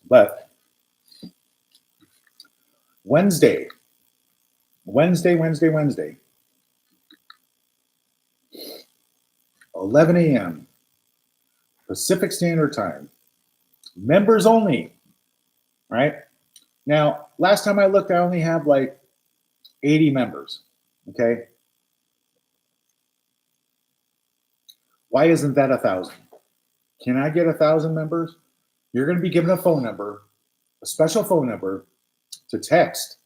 But Wednesday, 11 a.m. Pacific Standard Time. Members only, right? Now, last time I looked, I only have like 80 members, okay? Why isn't that 1,000? Can I get 1,000 members? You're going to be given a phone number, a special phone number to text.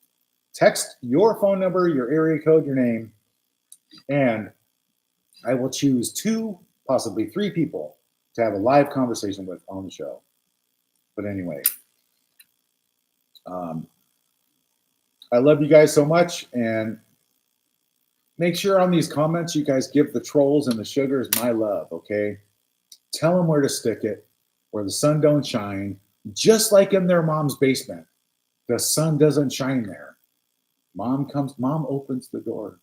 Text your phone number, your area code, your name, and I will choose 2, possibly 3 people to have a live conversation with on the show. But anyway, I love you guys so much, and make sure on these comments you guys give the trolls and the sugars my love, okay? Tell them where to stick it, where the sun don't shine, just like in their mom's basement. The sun doesn't shine there. Mom opens the door.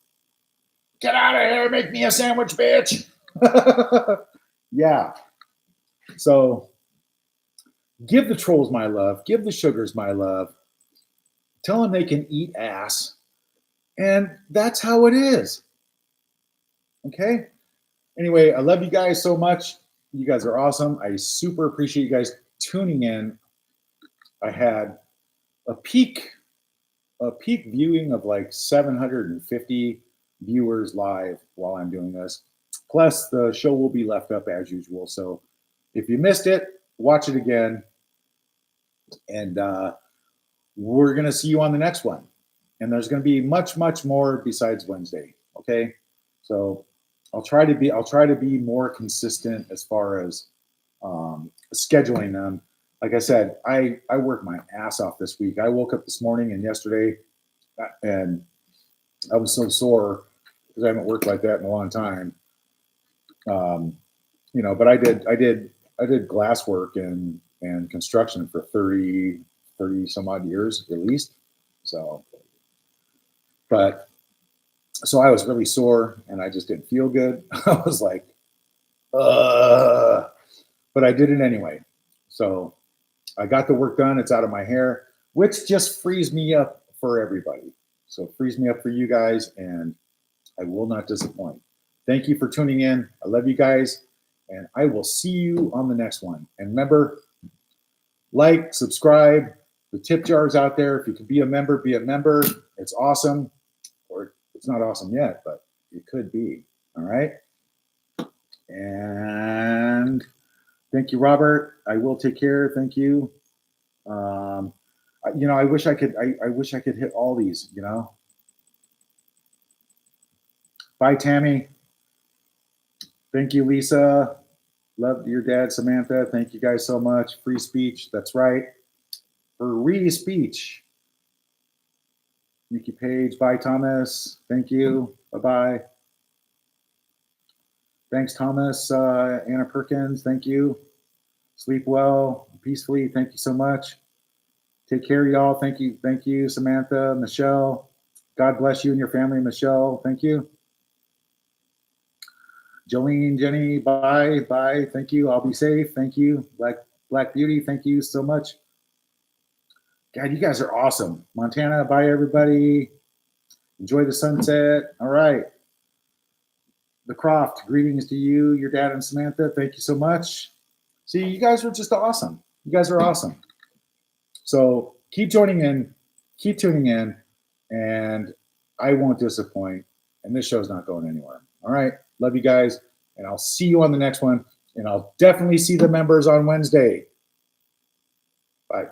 Get out of here, make me a sandwich, bitch. Yeah. So give the trolls my love, give the sugars my love. Tell them they can eat ass. And that's how it is. Okay? Anyway, I love you guys so much. You guys are awesome. I super appreciate you guys tuning in. I had a peak viewing of like 750 viewers live while I'm doing this. Plus, the show will be left up as usual. So if you missed it, watch it again. And we're going to see you on the next one. And there's going to be much, much more besides Wednesday. Okay. So I'll try to be more consistent as far as scheduling them. Like I said, I worked my ass off this week. I woke up this morning and yesterday, and I was so sore because I haven't worked like that in a long time. But I did glass work and construction for 30 some odd years at least. So, but So I was really sore and I just didn't feel good. I was like, but I did it anyway. So I got the work done. It's out of my hair, which just frees me up for everybody. So it frees me up for you guys, and I will not disappoint. Thank you for tuning in. I love you guys, and I will see you on the next one. And remember, like, subscribe. The tip jar's out there. If you could be a member, be a member. It's awesome. Or it's not awesome yet, but it could be. All right. And thank you, Robert. I will take care. Thank you. I wish I could. I wish I could hit all these. Bye, Tammy. Thank you, Lisa. Love your dad, Samantha. Thank you guys so much. Free speech. That's right. Free speech. Nikki Page. Bye, Thomas. Thank you. Bye-bye. Thanks, Thomas. Anna Perkins. Thank you. Sleep well, peacefully. Thank you so much. Take care, y'all. Thank you. Thank you, Samantha, Michelle. God bless you and your family, Michelle. Thank you. Jolene, Jenny, bye. Bye. Thank you. I'll be safe. Thank you. Black Beauty, thank you so much. God, you guys are awesome. Montana, bye, everybody. Enjoy the sunset. All right. The Croft, greetings to you, your dad, and Samantha. Thank you so much. See, you guys are just awesome. You guys are awesome. So keep joining in, keep tuning in, and I won't disappoint. And this show's not going anywhere. All right. Love you guys. And I'll see you on the next one. And I'll definitely see the members on Wednesday. Bye.